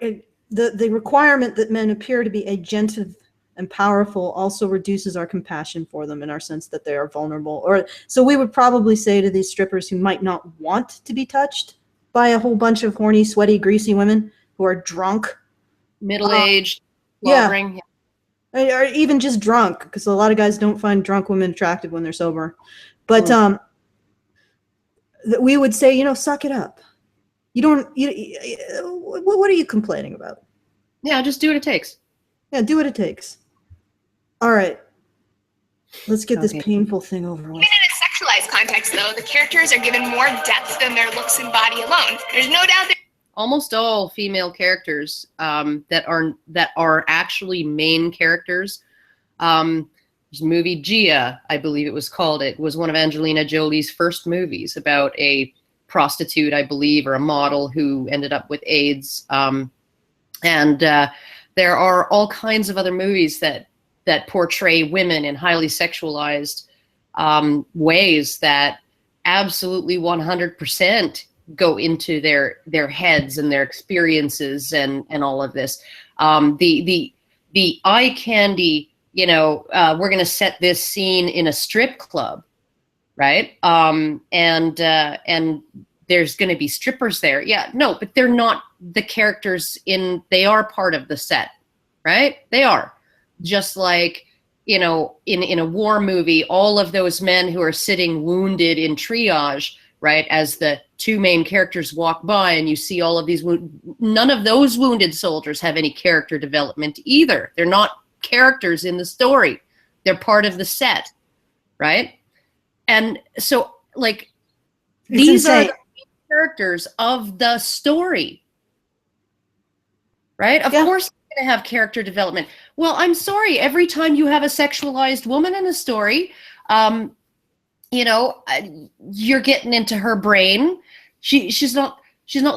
the requirement that men appear to be agentive and powerful also reduces our compassion for them in our sense that they are vulnerable. Or so we would probably say to these strippers who might not want to be touched by a whole bunch of horny, sweaty, greasy women who are drunk, Middle-aged, yeah, slobbering. or even just drunk, because a lot of guys don't find drunk women attractive when they're sober. But that we would say, suck it up. You don't. What are you complaining about? Yeah, just do what it takes. Yeah, do what it takes. All right. Let's get this Okay. painful thing over with. Even in a sexualized context, though, the characters are given more depth than their looks and body alone. There's no doubt that Almost all female characters that are actually main characters. There's a movie Gia, I believe it was called. It was one of Angelina Jolie's first movies about a prostitute, I believe, or a model who ended up with AIDS. And there are all kinds of other movies that portray women in highly sexualized ways that absolutely 100% go into their heads and their experiences and all of this. The eye candy, we're going to set this scene in a strip club, right? And there's going to be strippers there. Yeah, no, but they're not the characters they are part of the set, right? They are. Just like, in a war movie, all of those men who are sitting wounded in triage, right, as the two main characters walk by and you see all of these, none of those wounded soldiers have any character development either. They're not characters in the story. They're part of the set, right? And so, like, these are the characters of the story, right? Of course they're going to have character development. Well, I'm sorry, every time you have a sexualized woman in a story, you're getting into her brain. She's not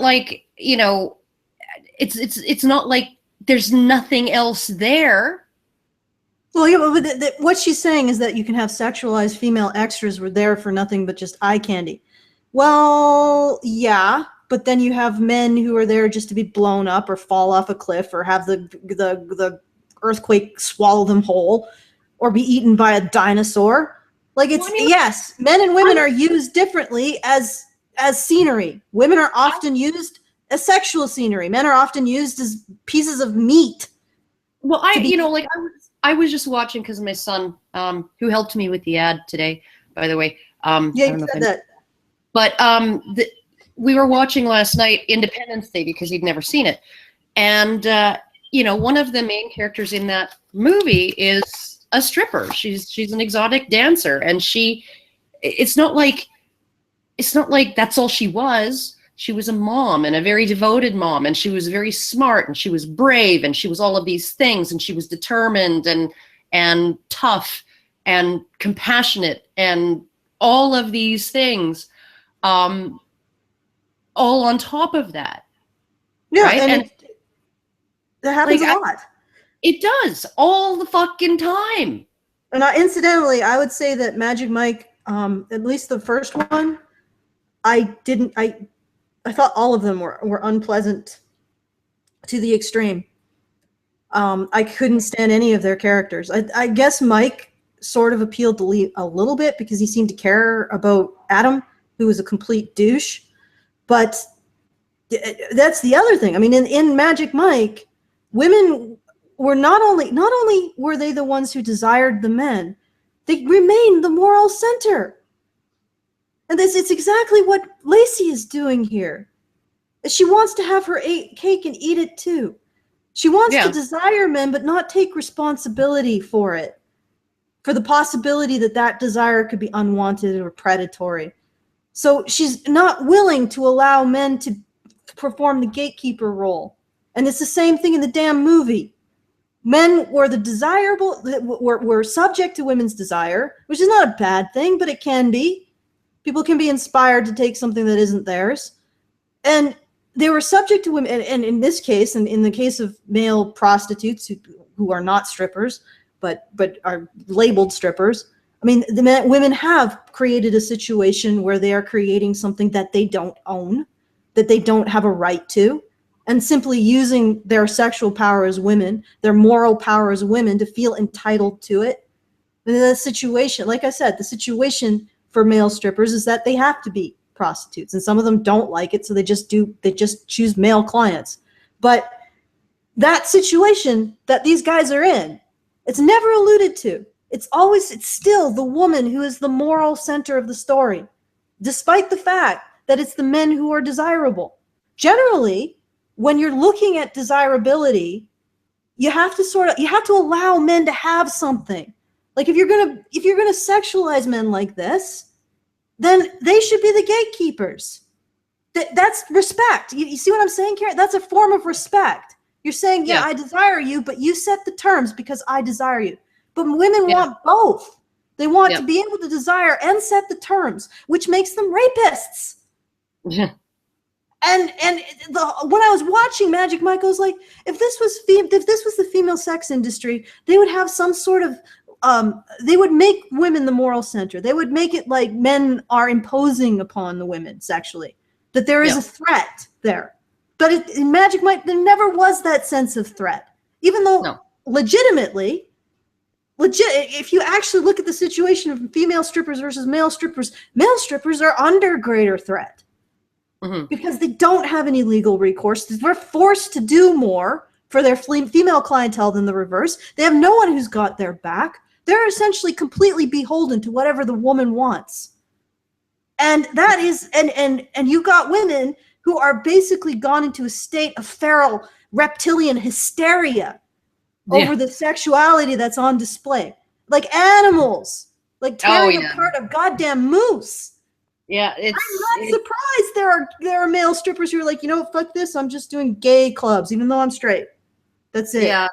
like, it's not like there's nothing else there. Well, yeah, but what she's saying is that you can have sexualized female extras who are there for nothing but just eye candy. Well, yeah, but then you have men who are there just to be blown up or fall off a cliff or have the earthquake swallow them whole or be eaten by a dinosaur. Like, it's, yes, men and women are used differently as scenery. Women are often used as sexual scenery. Men are often used as pieces of meat. Well, I was just watching because my son, who helped me with the ad today, by the way. Yeah, you said that. But we were watching last night Independence Day because he'd never seen it. And, one of the main characters in that movie is a stripper. She's an exotic dancer. And it's not like that's all she was. She was a mom, and a very devoted mom, and she was very smart, and she was brave, and she was all of these things, and she was determined and tough and compassionate and all of these things, all on top of that. Yeah, right? and that happens a lot. It does all the fucking time. And incidentally, I would say that Magic Mike, at least the first one, I thought all of them were unpleasant to the extreme. I couldn't stand any of their characters. I guess Mike sort of appealed to Lee a little bit because he seemed to care about Adam, who was a complete douche. But that's the other thing. I mean, in Magic Mike, women were not only were they the ones who desired the men, they remained the moral center. And it's exactly what Laci is doing here. She wants to have her cake and eat it too. She wants to desire men, but not take responsibility for it, for the possibility that desire could be unwanted or predatory. So she's not willing to allow men to perform the gatekeeper role. And it's the same thing in the damn movie. Men were the desirable, were subject to women's desire, which is not a bad thing, but it can be. People can be inspired to take something that isn't theirs. And they were subject to women, and in this case, and in the case of male prostitutes who are not strippers, but are labeled strippers, I mean, women have created a situation where they are creating something that they don't own. that they don't have a right to, and simply using their sexual power as women, their moral power as women, to feel entitled to it. And the situation, like I said, the situation for male strippers is that they have to be prostitutes, and some of them don't like it, so they just choose male clients. But that situation that these guys are in, it's never alluded to. It's still the woman who is the moral center of the story, despite the fact that it's the men who are desirable. Generally, when you're looking at desirability, you have to allow men to have something. Like if you're gonna sexualize men like this, then they should be the gatekeepers. That's respect. You see what I'm saying, Karen? That's a form of respect. You're saying, yeah, I desire you, but you set the terms because I desire you. But women want both. They want to be able to desire and set the terms, which makes them rapists. Yeah. And when I was watching Magic Mike, I was like, if this was the female sex industry, they would have some sort of they would make women the moral center. They would make it like men are imposing upon the women sexually, that there is a threat there. But in Magic Mike, there never was that sense of threat, even though legitimately, if you actually look at the situation of female strippers versus male strippers are under greater threat. Mm-hmm. Because they don't have any legal recourse. They're forced to do more for their female clientele than the reverse. They have no one who's got their back. They're essentially completely beholden to whatever the woman wants. And that is, and you got women who are basically gone into a state of feral reptilian hysteria over the sexuality that's on display. Like animals, like tearing apart a goddamn moose. Yeah, I'm not surprised there are male strippers who are like, you know, fuck this, I'm just doing gay clubs, even though I'm straight. That's it. Yeah,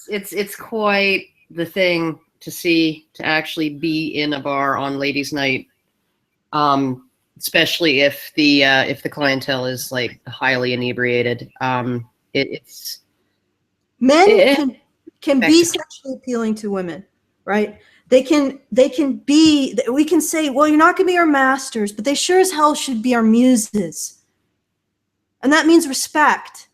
no, it's quite the thing to actually be in a bar on ladies' night, especially if the clientele is like highly inebriated. It's men can be sexually appealing to women, right? We can say, well, you're not going to be our masters, but they sure as hell should be our muses. And that means respect.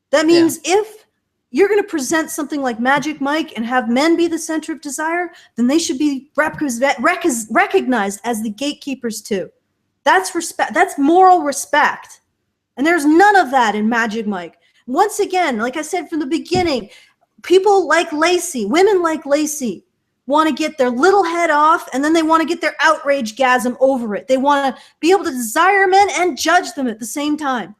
That means if you're going to present something like Magic Mike and have men be the center of desire, then they should be recognized as the gatekeepers too. That's respect. That's moral respect. And there's none of that in Magic Mike. Once again, like I said from the beginning, people like Laci, women like Laci, want to get their little head off, and then they want to get their outrage-gasm over it. They want to be able to desire men and judge them at the same time.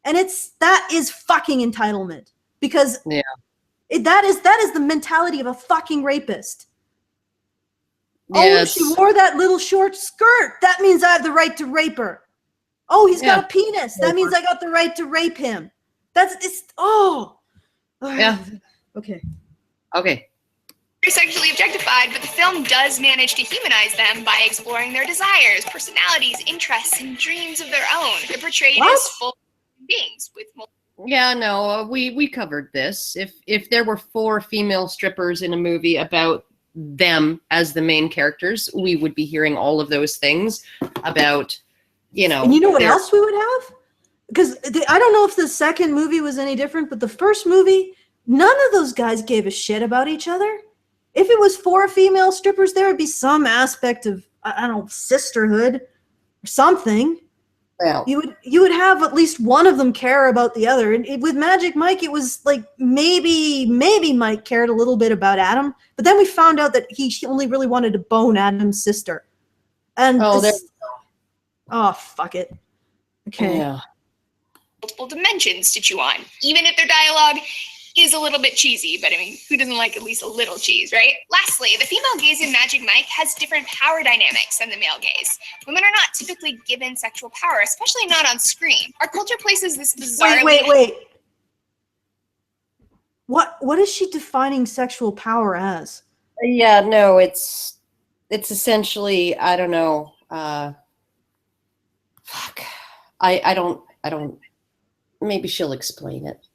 And that is fucking entitlement, because that is the mentality of a fucking rapist. Yes. Oh, she wore that little short skirt. That means I have the right to rape her. Oh, he's got a penis. That means I got the right to rape him. Okay. They're sexually objectified, but the film does manage to humanize them by exploring their desires, personalities, interests, and dreams of their own. They're portrayed as full beings with we covered this. If there were 4 female strippers in a movie about them as the main characters, we would be hearing all of those things about, And you know what else we would have? Because I don't know if the second movie was any different, but the first movie, none of those guys gave a shit about each other. If it was 4 female strippers, there would be some aspect of, I don't know, sisterhood or something. Well, you would have at least one of them care about the other. And with Magic Mike, it was like maybe Mike cared a little bit about Adam, but then we found out that he only really wanted to bone Adam's sister. And fuck it. Okay. Yeah. multiple dimensions to chew on, even if their dialogue is a little bit cheesy, but I mean, who doesn't like at least a little cheese, right? Lastly, the female gaze in Magic Mike has different power dynamics than the male gaze. Women are not typically given sexual power, especially not on screen. Our culture places this bizarrely... Wait. What is she defining sexual power as? Yeah, no, it's essentially, I don't know. I don't, maybe she'll explain it.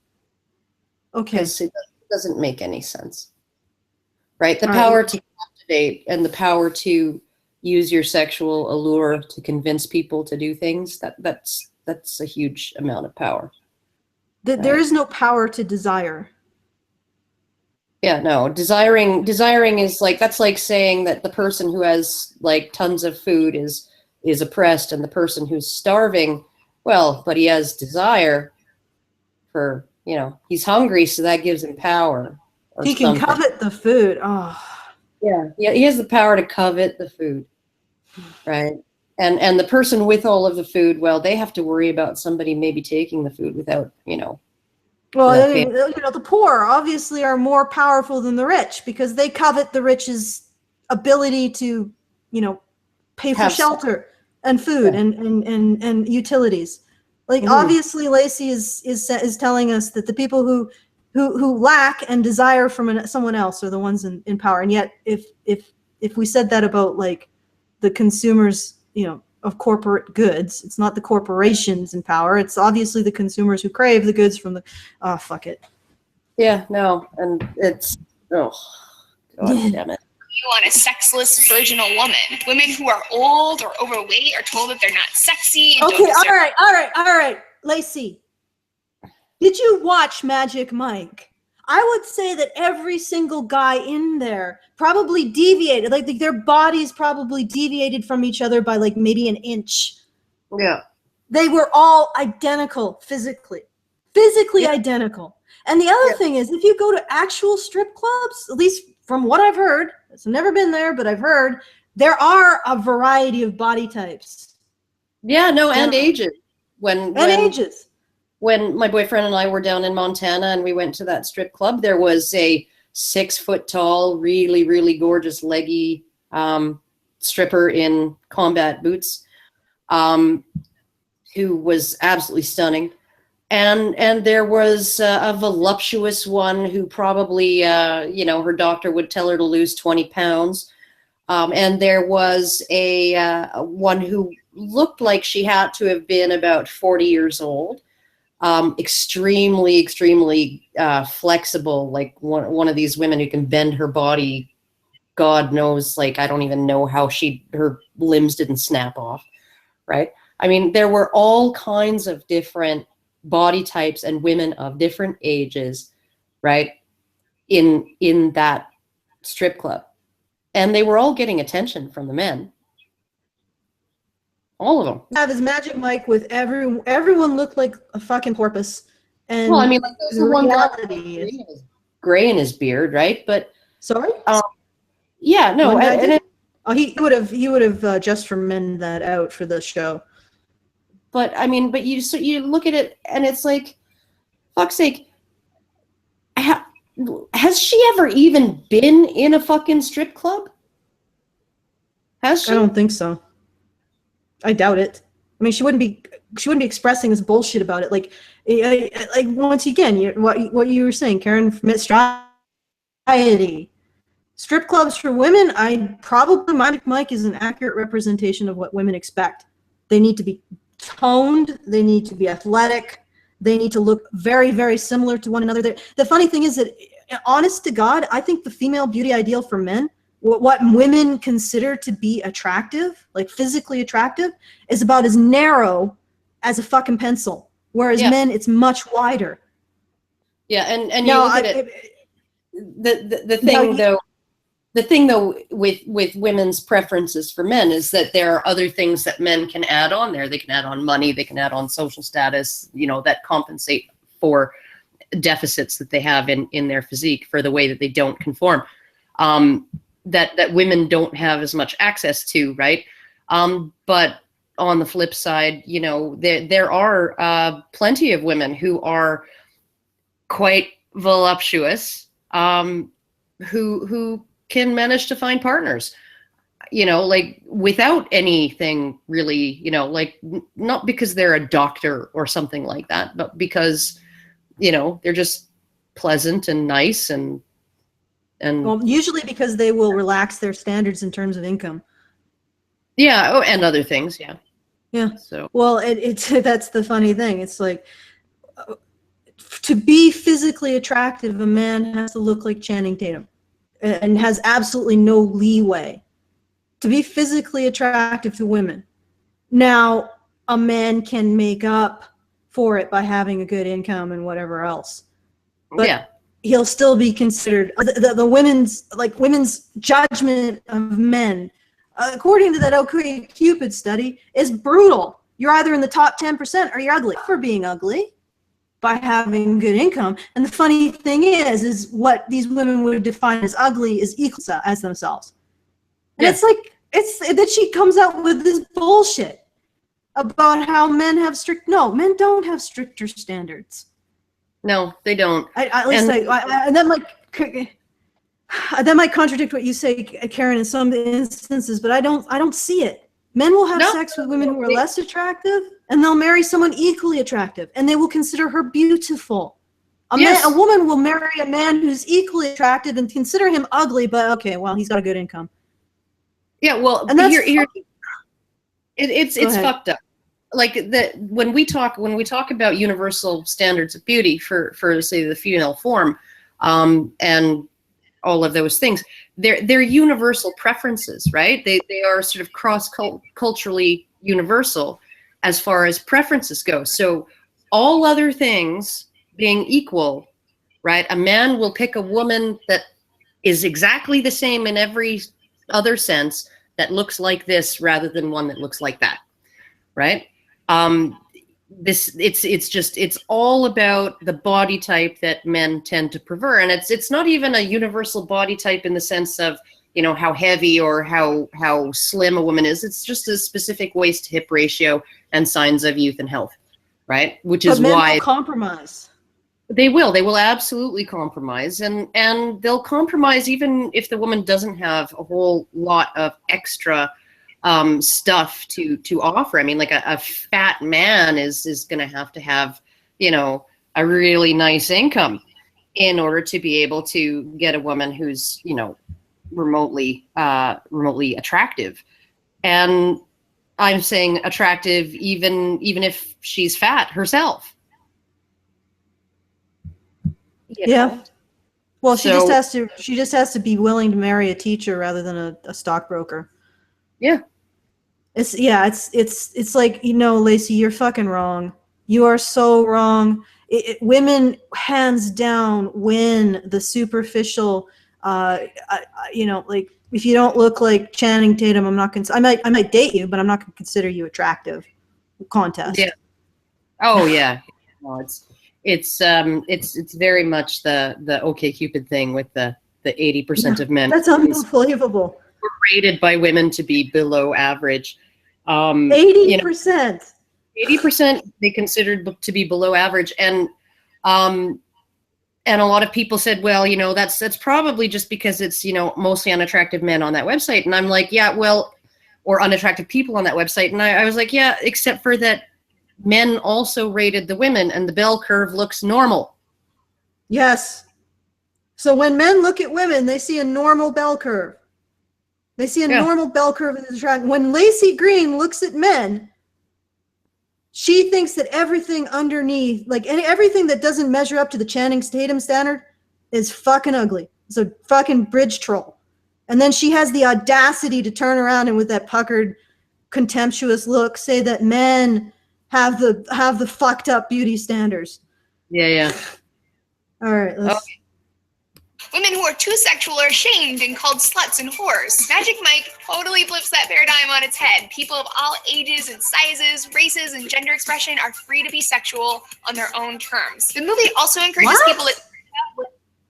Okay. Because it doesn't make any sense. Right? The power to captivate and the power to use your sexual allure to convince people to do things, that's that's a huge amount of power. There is no power to desire. Yeah, no, desiring is like, that's like saying that the person who has like tons of food is oppressed, and the person who's starving, well, but he has desire for, you know, he's hungry, so that gives him power. Or He can something. covet the food. Oh. Yeah, he has the power to covet the food, right? And the person with all of the food, well, they have to worry about somebody maybe taking the food without, you know. Well, you know, the poor obviously are more powerful than the rich because they covet the rich's ability to, you know, pay for shelter and food and utilities. Like obviously, Laci is telling us that the people who lack and desire from someone else are the ones in power. And yet, if we said that about like the consumers, you know, of corporate goods, it's not the corporations in power. It's obviously the consumers who crave the goods from the. Oh, fuck it. Yeah, no, and it's God damn it. You want a sexless virginal woman. Women who are old or overweight are told that they're not sexy. And Okay, all right, Laci. Did you watch Magic Mike? I would say that every single guy in there probably deviated, like their bodies probably deviated from each other by like maybe an inch. Yeah. They were all identical physically identical. And the other thing is, if you go to actual strip clubs, at least from what I've heard, I've never been there, but I've heard, there are a variety of body types. Yeah, no, and ages. Ages. When my boyfriend and I were down in Montana and we went to that strip club, there was a 6 foot tall, really, really gorgeous leggy stripper in combat boots who was absolutely stunning. And there was a voluptuous one who probably, you know, her doctor would tell her to lose 20 pounds. And there was a one who looked like she had to have been about 40 years old. Extremely flexible, like one of these women who can bend her body. God knows, like, I don't even know how her limbs didn't snap off, right? I mean, there were all kinds of different body types and women of different ages, right, in that strip club. And they were all getting attention from the men. All of them. Have his Magic Mike with everyone looked like a fucking porpoise. And well, I mean, like, there's the one guy gray in his beard, right? But sorry. Yeah, no, he would have just for men that out for the show. But I mean, but you look at it and it's like, fuck's sake, has she ever even been in a fucking strip club? Has she? I don't think so. I doubt it. I mean, she wouldn't be expressing this bullshit about it. Like once again, what you were saying, Karen, society, strip clubs for women. Magic Mike is an accurate representation of what women expect. They need to be toned. They need to be athletic. They need to look very, very similar to one another. The funny thing is that, honest to God, I think the female beauty ideal for men, what women consider to be attractive, like physically attractive, is about as narrow as a fucking pencil. Whereas men, it's much wider. Yeah, and you look at it. The thing though with women's preferences for men is that there are other things that men can add on there. They can add on money. They can add on social status. You know, that compensate for deficits that they have in their physique for the way that they don't conform. That women don't have as much access to, right? But on the flip side, you know, there are plenty of women who are quite voluptuous, who can manage to find partners, you know, like without anything really, you know, like not because they're a doctor or something like that, but because, you know, they're just pleasant and nice and well, usually because they will relax their standards in terms of income. Yeah. Oh, and other things. Yeah. Yeah. So, well, it's that's the funny thing. It's like, to be physically attractive, a man has to look like Channing Tatum and has absolutely no leeway to be physically attractive to women. Now, a man can make up for it by having a good income and whatever else. But yeah. he'll still be considered the women's judgment of men, according to that OK Cupid study, is brutal. You're either in the top 10% or you're ugly for being ugly by having good income. And the funny thing is what these women would define as ugly is equal as themselves. And Yeah. it's like, it's that she comes out with this bullshit about how men have men don't have stricter standards. No, they don't. And that might contradict what you say, Karen, in some instances, but I don't see it. Men will have sex with women who are less attractive, and they'll marry someone equally attractive, and they will consider her beautiful. A woman will marry a man who's equally attractive and consider him ugly, but okay, well, he's got a good income. Yeah, well, And that's it's fucked up. Like when we talk about universal standards of beauty for say the female form, and all of those things, they're universal preferences, right? They are sort of culturally universal as far as preferences go. So all other things being equal, right? A man will pick a woman that is exactly the same in every other sense, that looks like this rather than one that looks like that, right? It's all about the body type that men tend to prefer, and it's not even a universal body type in the sense of, you know, how heavy or how slim a woman is. It's just a specific waist to hip ratio and signs of youth and health, right? Which is men why will compromise. They will absolutely compromise, and they'll compromise even if the woman doesn't have a whole lot of extra stuff to offer. I mean, like a fat man is going to have, you know, a really nice income in order to be able to get a woman who's, you know, remotely attractive. And I'm saying attractive even if she's fat herself. Yeah. Well, she just has to be willing to marry a teacher rather than a stockbroker. Yeah. It's like, you know, Laci, you're fucking wrong. You are so wrong. Women hands down win the superficial, you know, like if you don't look like Channing Tatum, I might date you, but I'm not going to consider you attractive contest. Yeah. Oh yeah. No, it's very much the OK Cupid thing with the 80% of men. That's unbelievable. Were rated by women to be below average. 80%. 80% they considered to be below average, and a lot of people said, well, you know, that's probably just because it's, you know, mostly unattractive men on that website. And I'm like, yeah, well, or unattractive people on that website. And I was like, yeah, except for that men also rated the women, and the bell curve looks normal. Yes. So when men look at women, they see a normal bell curve. They see a normal bell curve in the track. When Laci Green looks at men, she thinks that everything underneath, like everything that doesn't measure up to the Channing Tatum standard, is fucking ugly. It's a fucking bridge troll. And then she has the audacity to turn around and with that puckered, contemptuous look, say that men have the fucked up beauty standards. Yeah. All right. Let's. Okay. Women who are too sexual are shamed and called sluts and whores. Magic Mike totally flips that paradigm on its head. People of all ages and sizes, races, and gender expression are free to be sexual on their own terms. The movie also encourages people to...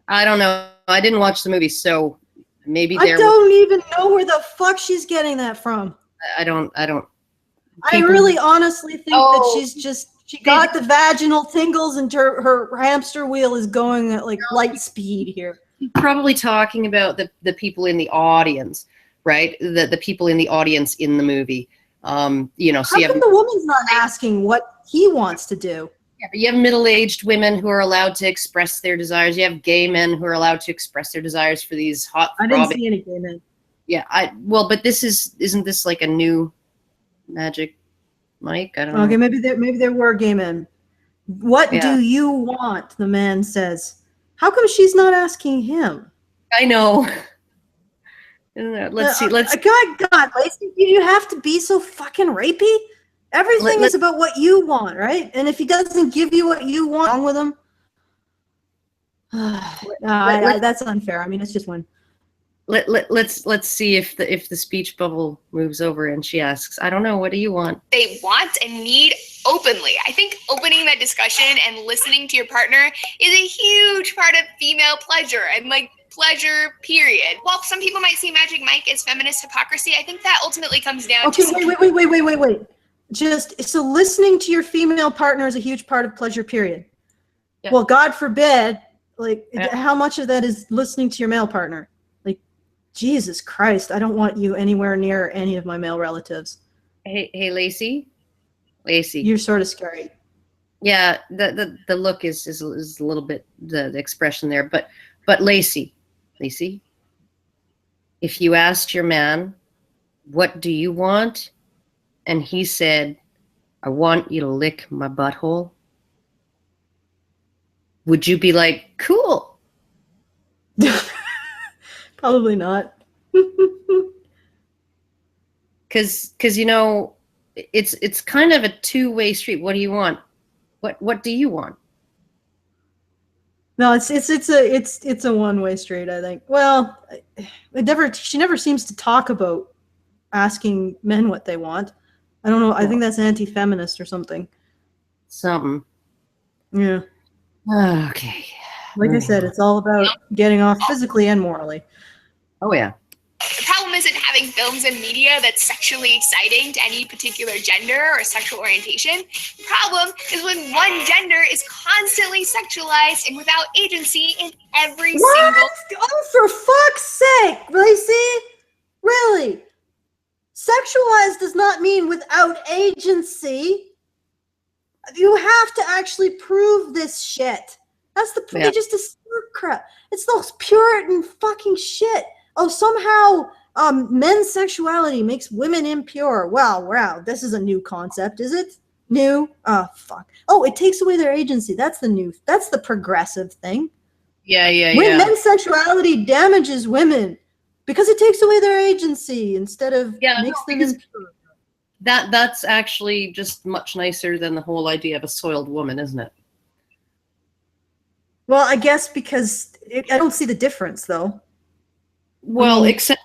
I don't know. I didn't watch the movie, so maybe I don't even know where the fuck she's getting that from. I don't. I really honestly think that she got the vaginal tingles and her hamster wheel is going at like light speed here. Probably talking about the people in the audience, right? The people in the audience in the movie. You know, so how come the woman's not asking what he wants to do? Yeah, but you have middle-aged women who are allowed to express their desires. You have gay men who are allowed to express their desires for these hot. I didn't see any gay men. Yeah, but isn't this like a new Magic Mike? I don't know. Okay, maybe there were gay men. What do you want? The man says. How come she's not asking him? I know. Let's see. God, Laci, do you have to be so fucking rapey? Everything is about what you want, right? And if he doesn't give you what you want, wrong with him. That's unfair. I mean, it's just one. Let's see if the speech bubble moves over and she asks, I don't know, what do you want? They want and need openly. I think opening that discussion and listening to your partner is a huge part of female pleasure and like pleasure, period. While some people might see Magic Mike as feminist hypocrisy, I think that ultimately comes down to wait. Just so listening to your female partner is a huge part of pleasure, period. Yeah. Well, God forbid, how much of that is listening to your male partner? Like, Jesus Christ, I don't want you anywhere near any of my male relatives. Hey, Laci. Laci. You're sort of scary. Yeah, the look is a little bit the expression there, but Laci, if you asked your man, what do you want? And he said, I want you to lick my butthole. Would you be like, cool? Probably not. Cause you know, it's kind of a two-way street. What do you want? What do you want? No, it's a one-way street, I think. Well, she never seems to talk about asking men what they want. I don't know. I think that's anti-feminist or something. Something. Yeah. Okay. Like I said, it's all about getting off physically and morally. Oh, yeah. The problem isn't having films and media that's sexually exciting to any particular gender or sexual orientation. The problem is when one gender is constantly sexualized and without agency in every single... Oh, for fuck's sake, Laci! Really? Sexualized does not mean without agency. You have to actually prove this shit. That's they just assert crap. It's those Puritan fucking shit. Oh, somehow men's sexuality makes women impure. Wow, this is a new concept, is it? New? Oh, fuck. Oh, it takes away their agency. That's the progressive thing. Yeah. Men's sexuality damages women because it takes away their agency instead of makes them impure. That's actually just much nicer than the whole idea of a soiled woman, isn't it? Well, I guess because I don't see the difference, though. Well, except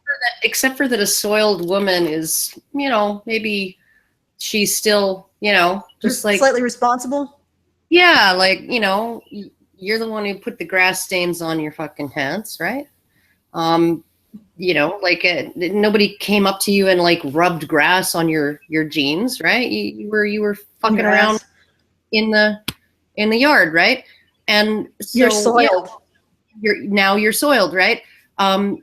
for that a soiled woman is, maybe she's still, just like slightly responsible. Yeah, like, you're the one who put the grass stains on your fucking pants, right? Nobody came up to you and like rubbed grass on your jeans, right? You were fucking around in the yard, right? And so you're soiled. You're soiled, right? The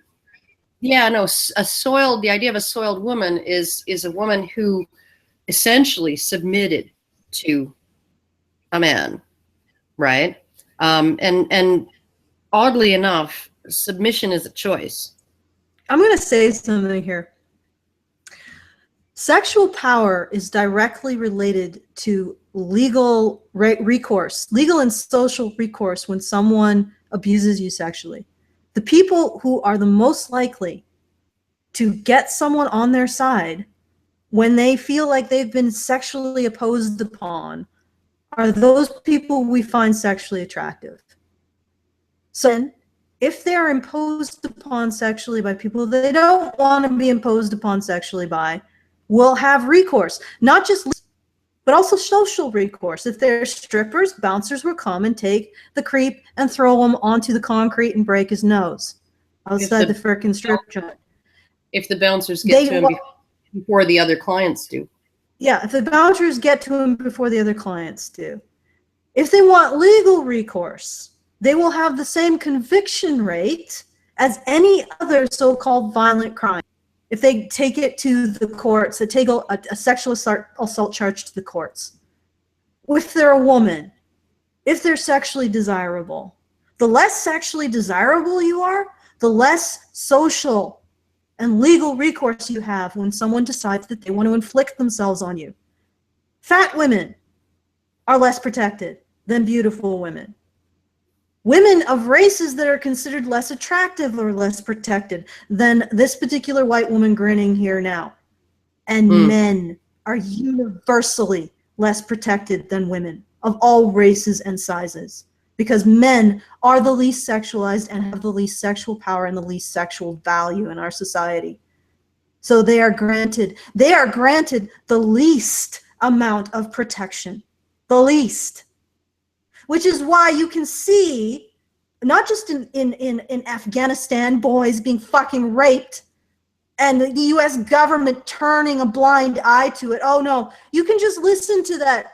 idea of a soiled woman is a woman who essentially submitted to a man, right? And oddly enough, submission is a choice. I'm going to say something here. Sexual power is directly related to legal recourse, legal and social recourse when someone abuses you sexually. The people who are the most likely to get someone on their side when they feel like they've been sexually opposed upon are those people we find sexually attractive. So if they're imposed upon sexually by people they don't want to be imposed upon sexually by, will have recourse, not just but also social recourse. If they're strippers, bouncers will come and take the creep and throw him onto the concrete and break his nose outside the frickin' strip joint. If the bouncers get to him before the other clients do. Yeah, if the bouncers get to him before the other clients do. If they want legal recourse, they will have the same conviction rate as any other so-called violent crime. If they take it to the courts, they take a sexual assault charge to the courts. If they're a woman, if they're sexually desirable, the less sexually desirable you are, the less social and legal recourse you have when someone decides that they want to inflict themselves on you. Fat women are less protected than beautiful women. Women of races that are considered less attractive are less protected than this particular white woman grinning here now. And men are universally less protected than women of all races and sizes, because men are the least sexualized and have the least sexual power and the least sexual value in our society. So they are granted the least amount of protection, the least. Which is why you can see, not just in Afghanistan, boys being fucking raped and the US government turning a blind eye to it. Oh no, you can just listen to that,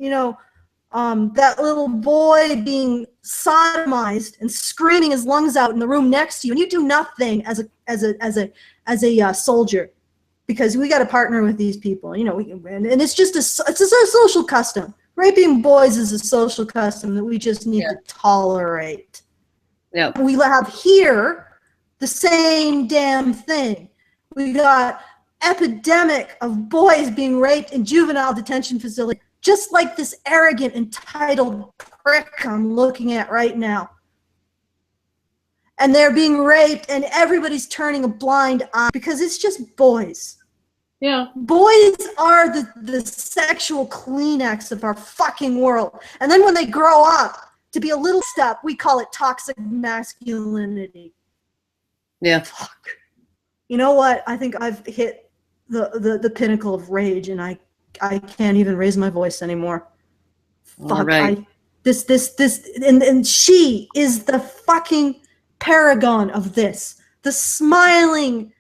that little boy being sodomized and screaming his lungs out in the room next to you, and you do nothing as a soldier, because we got to partner with these people. And it's just it's a social custom. Raping boys is a social custom that we just need to tolerate. Yeah. We have here the same damn thing. We got epidemic of boys being raped in juvenile detention facilities, just like this arrogant, entitled prick I'm looking at right now. And they're being raped, and everybody's turning a blind eye because it's just boys. Yeah. Boys are the sexual Kleenex of our fucking world. And then when they grow up to be a little step, we call it toxic masculinity. Yeah. Fuck. You know what? I think I've hit the pinnacle of rage, and I can't even raise my voice anymore. All right. And she is the fucking paragon of this. The smiling,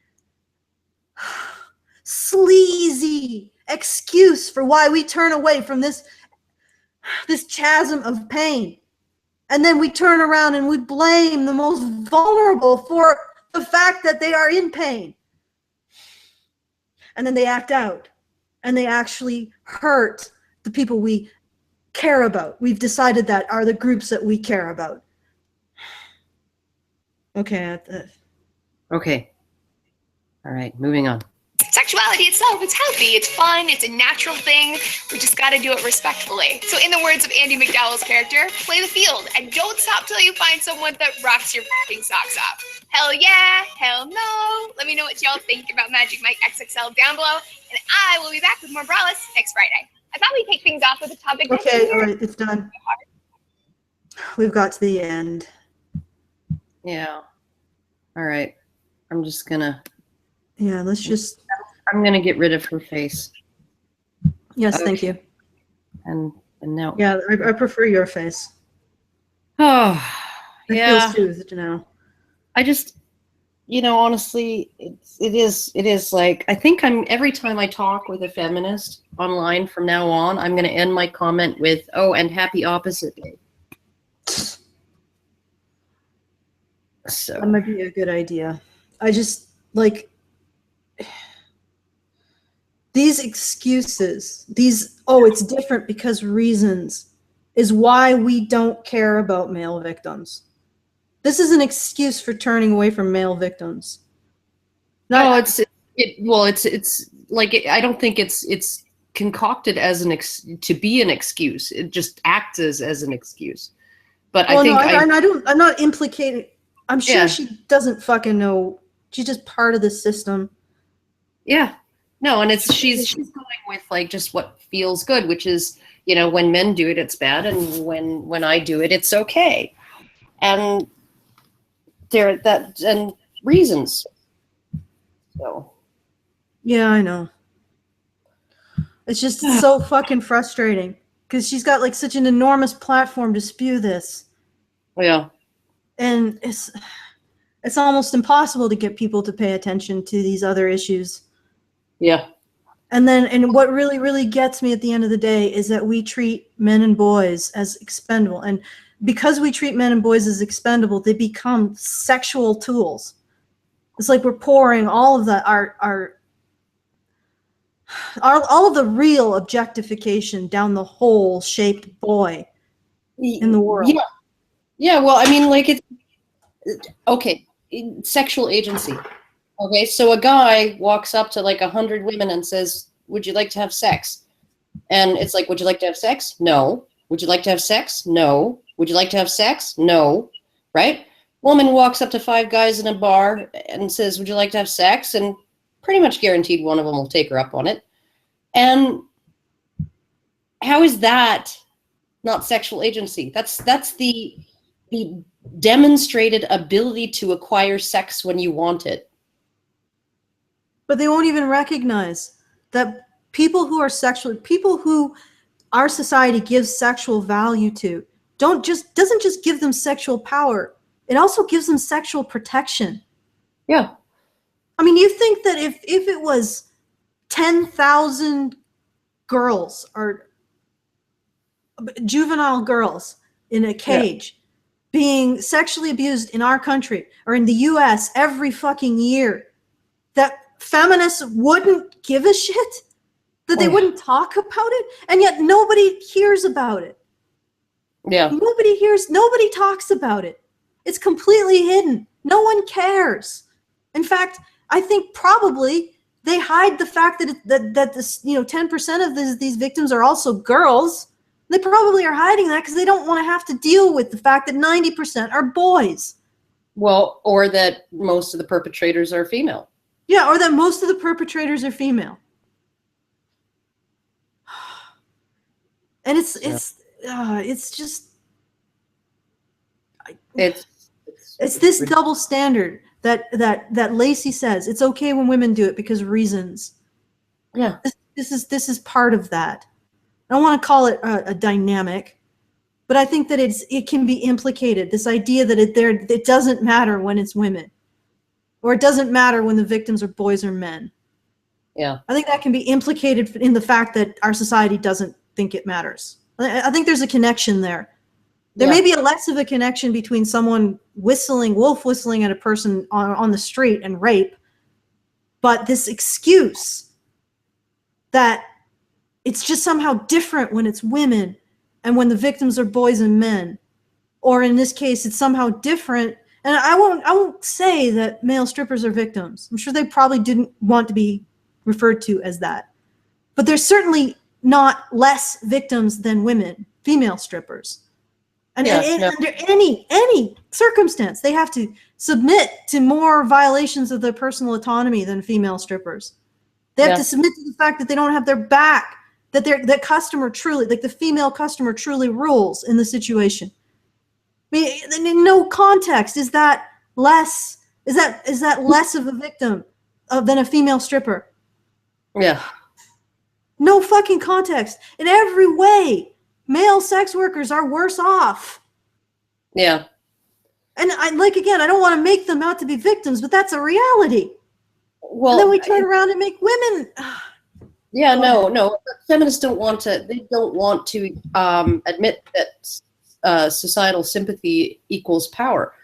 sleazy excuse for why we turn away from this chasm of pain. And then we turn around and we blame the most vulnerable for the fact that they are in pain. And then they act out. And they actually hurt the people we care about. We've decided that are the groups that we care about. Okay. Okay. All right, moving on. Sexuality itself, it's healthy, it's fun, it's a natural thing. We just got to do it respectfully. So in the words of Andy McDowell's character, play the field and don't stop till you find someone that rocks your f***ing socks off. Hell yeah, hell no. Let me know what y'all think about Magic Mike XXL down below, and I will be back with more braless next Friday. I thought we'd take things off with a topic. Okay, all right, it's done. We've got to the end. Yeah. All right. I'm just gonna. Yeah, let's just. I'm gonna get rid of her face. Yes, Okay. thank you. And now. Yeah, I prefer your face. Oh, It yeah. feels soothed now. I just, honestly, it is like, I think every time I talk with a feminist online from now on, I'm gonna end my comment with, "Oh, and happy opposite day." So That might be a good idea. I just like these excuses, it's different because reasons, is why we don't care about male victims. This is an excuse for turning away from male victims. no, it's like, I don't think it's concocted as to be an excuse. It just acts as an excuse. But I think I'm not implicating. I'm sure Yeah. she doesn't fucking know. She's just part of the system. Yeah. No, and she's going with like just what feels good, which is, when men do it, it's bad, and when I do it, it's okay. And and reasons. So Yeah, I know. It's just so fucking frustrating because she's got like such an enormous platform to spew this. yeah. And it's almost impossible to get people to pay attention to these other issues. Yeah. And what really, really gets me at the end of the day is that we treat men and boys as expendable. And because we treat men and boys as expendable, they become sexual tools. It's like we're pouring all of all of the real objectification down the hole shaped boy in the world. Yeah. Yeah, well, I mean, like, it's okay. Sexual agency. Okay, so a guy walks up to like 100 women and says, "Would you like to have sex?" And it's like, "Would you like to have sex?" No. "Would you like to have sex?" No. "Would you like to have sex?" No. Right? Woman walks up to 5 guys in a bar and says, "Would you like to have sex?" And pretty much guaranteed one of them will take her up on it. And how is that not sexual agency? That's the demonstrated ability to acquire sex when you want it. But they won't even recognize that people who our society gives sexual value to, doesn't just give them sexual power. It also gives them sexual protection. Yeah. I mean, you think that if it was 10,000 girls or juvenile girls in a cage being sexually abused in our country or in the US every fucking year, that feminists wouldn't give a shit? That they wouldn't talk about it? And yet nobody hears about it. Yeah. Nobody talks about it. It's completely hidden. No one cares. In fact, I think probably they hide the fact that this, 10% of these victims are also girls. They probably are hiding that because they don't want to have to deal with the fact that 90% are boys. Well, or that most of the perpetrators are female. Yeah, or that most of the perpetrators are female. And it's just it's this double standard that Laci says it's okay when women do it because of reasons. Yeah, this is part of that. I don't want to call it a dynamic, but I think that it can be implicated. This idea that it doesn't matter when it's women, or it doesn't matter when the victims are boys or men. Yeah, I think that can be implicated in the fact that our society doesn't think it matters. I think there's a connection there. There may be less of a connection between someone wolf whistling at a person on the street and rape, but this excuse that it's just somehow different when it's women and when the victims are boys and men, or in this case, it's somehow different. And I won't say that male strippers are victims. I'm sure they probably didn't want to be referred to as that, but there's certainly not less victims than female strippers. And, under any circumstance, they have to submit to more violations of their personal autonomy than female strippers. They have to submit to the fact that they don't have their back, that customer truly, like the female customer truly rules in the situation. I mean, in no context is that less of a victim than a female stripper. Yeah. No fucking context. In every way, male sex workers are worse off. Yeah. And I don't want to make them out to be victims, but that's a reality. Well, and then we turn around and make women. Yeah, no. Feminists don't want to. They don't want to admit that societal sympathy equals power,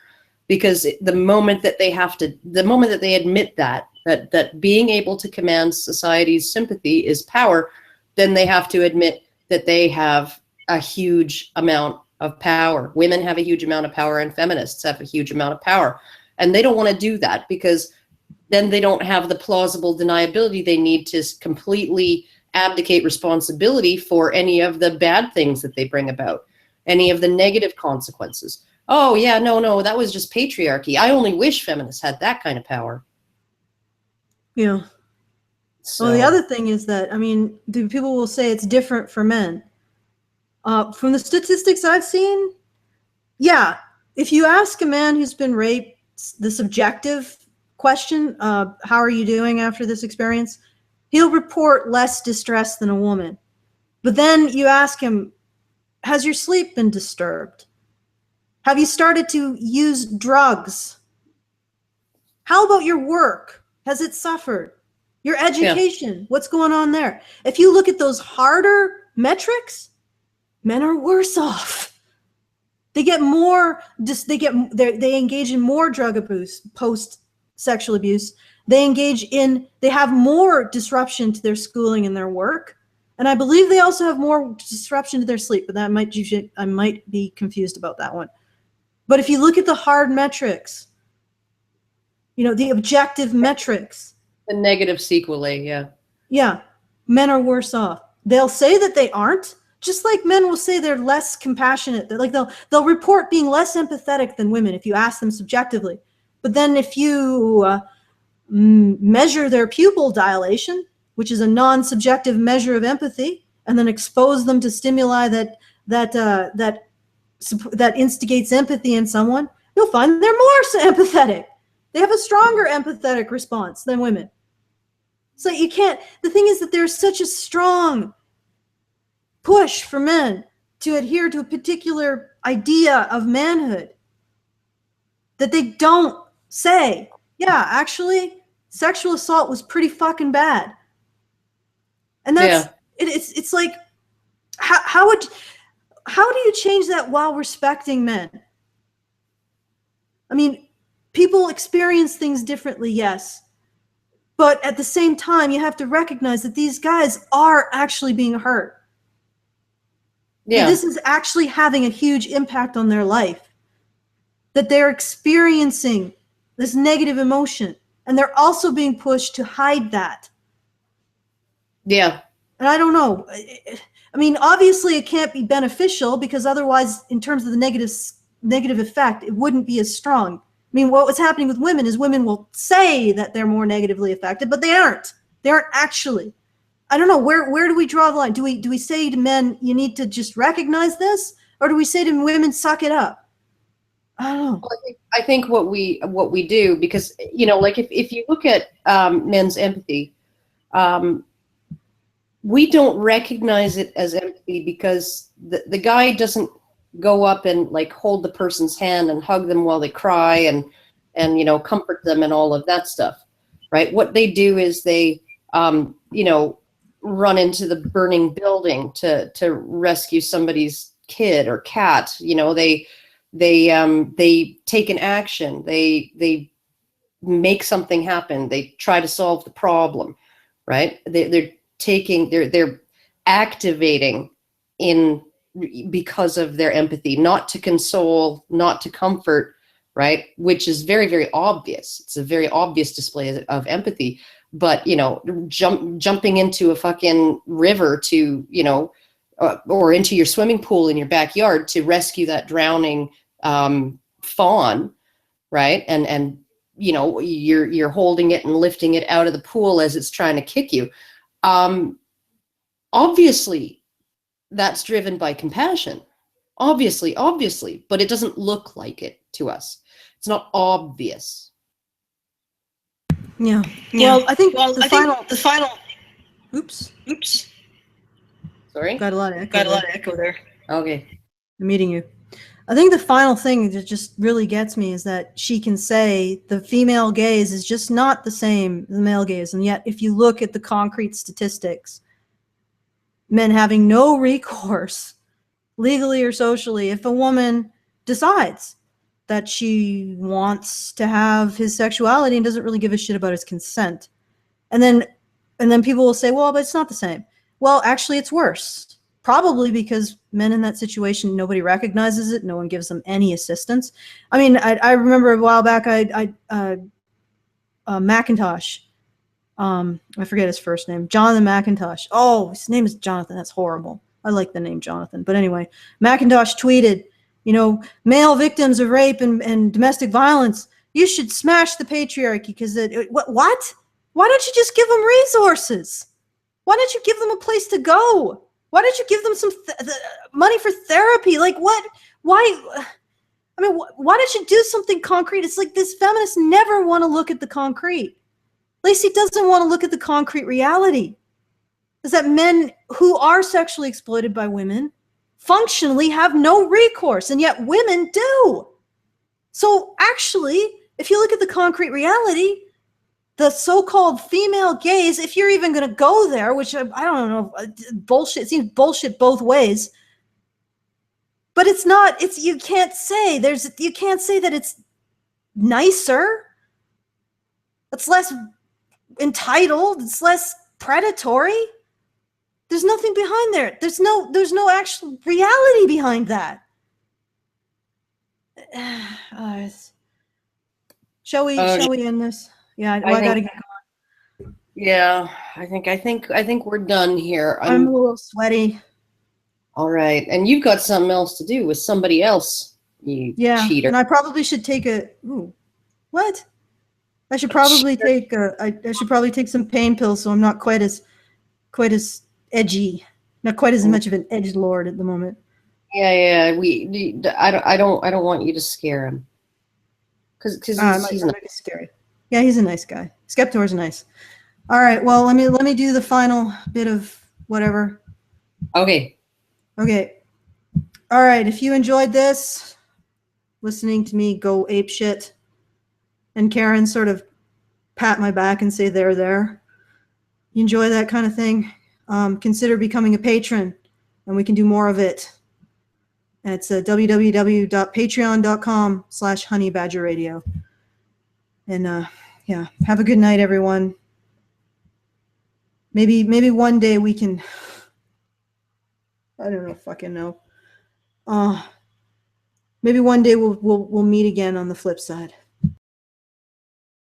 because the moment that they admit that being able to command society's sympathy is power, then they have to admit that they have a huge amount of power. Women have a huge amount of power, and feminists have a huge amount of power, and they don't want to do that because then they don't have the plausible deniability they need to completely abdicate responsibility for any of the bad things that they bring about, any of the negative consequences. Oh yeah, no, that was just patriarchy. I only wish feminists had that kind of power. Yeah. So, well, the other thing is that, the people will say it's different for men. From the statistics I've seen, yeah, if you ask a man who's been raped the subjective question, how are you doing after this experience, he'll report less distress than a woman. But then you ask him, has your sleep been disturbed? Have you started to use drugs? How about your work? Has it suffered? Your education, what's going on there? If you look at those harder metrics, men are worse off. They get more, they engage in more drug abuse, post-sexual abuse. They have more disruption to their schooling and their work. And I believe they also have more disruption to their sleep, but I might be confused about that one. But if you look at the hard metrics, the objective metrics, the negative sequelae, yeah, men are worse off. They'll say that they aren't, just like men will say they're less compassionate. They'll report being less empathetic than women if you ask them subjectively. But then if you measure their pupil dilation, which is a non-subjective measure of empathy, and then expose them to stimuli that instigates empathy in someone, you'll find they're more empathetic. They have a stronger empathetic response than women. So you can't, the thing is that there's such a strong push for men to adhere to a particular idea of manhood that they don't say, yeah, actually, sexual assault was pretty fucking bad. And that's, it's like, how do you change that while respecting men? I mean, people experience things differently, yes. But at the same time, you have to recognize that these guys are actually being hurt. Yeah. That this is actually having a huge impact on their life. That they're experiencing this negative emotion. And they're also being pushed to hide that. Yeah. And I don't know. I mean, obviously it can't be beneficial because otherwise, in terms of the negative effect, it wouldn't be as strong. I mean, what was happening with women is women will say that they're more negatively affected, but they aren't. They aren't actually. I don't know, where do we draw the line? Do we say to men, you need to just recognize this? Or do we say to women, suck it up? I don't know. Well, I think what we do, because, you know, like if you look at men's empathy, we don't recognize it as empathy because the guy doesn't go up and like hold the person's hand and hug them while they cry and you know, comfort them and all of that stuff, right? What they do is they you know, run into the burning building to rescue somebody's kid or cat. You know, they take an action, they make something happen, they try to solve the problem, right? They're activating in because of their empathy, not to console, not to comfort, right? Which is very, very obvious. It's a very obvious display of empathy. But, you know, jumping into a fucking river to, you know, or into your swimming pool in your backyard to rescue that drowning fawn, right? And you know, you're holding it and lifting it out of the pool as it's trying to kick you. Obviously, that's driven by compassion. Obviously, but it doesn't look like it to us. It's not obvious. Yeah. Well, I think the final. Oops. Sorry? Got a lot of echo there. Okay. I'm meeting you. I think the final thing that just really gets me is that she can say the female gaze is just not the same as the male gaze. And yet, if you look at the concrete statistics, men having no recourse, legally or socially, if a woman decides that she wants to have his sexuality and doesn't really give a shit about his consent. And then people will say, well, but it's not the same. Well, actually, it's worse. Probably because men in that situation, nobody recognizes it. No one gives them any assistance. I mean, I remember a while back, McIntosh, I forget his first name, Jonathan McIntosh. Oh, his name is Jonathan. That's horrible. I like the name Jonathan. But anyway, McIntosh tweeted, you know, male victims of rape and domestic violence, you should smash the patriarchy because what? Why don't you just give them resources? Why don't you give them a place to go? Why don't you give them some money for therapy? Like what? Why? I mean, why don't you do something concrete? It's like this feminists never want to look at the concrete. Laci doesn't want to look at the concrete reality. Is that men who are sexually exploited by women functionally have no recourse, and yet women do. So actually, if you look at the concrete reality, the so-called female gaze, if you're even going to go there, which I don't know, bullshit, it seems bullshit both ways, but it's not, you can't say that it's nicer. It's less entitled, it's less predatory. There's nothing behind there. There's no actual reality behind that. Shall we end this? Yeah, I gotta get going. Yeah, I think we're done here. I'm a little sweaty. All right, and you've got something else to do with somebody else, you cheater. And I probably should take a. Ooh, what? I should probably take I should probably take some pain pills so I'm not quite as edgy, not quite as much of an edge lord at the moment. Yeah. I don't want you to scare him. Because he's Might be scary. Yeah, he's a nice guy. Skeptor's nice. All right. Well, let me do the final bit of whatever. okay. Okay. All right. If you enjoyed this, listening to me go ape shit, and Karen sort of pat my back and say there. You enjoy that kind of thing? Consider becoming a patron, and we can do more of it. It's www.patreon.com/honeybadgerradio. And yeah, have a good night, everyone. Maybe one day we can. I don't know, fucking know. Maybe one day we'll meet again on the flip side.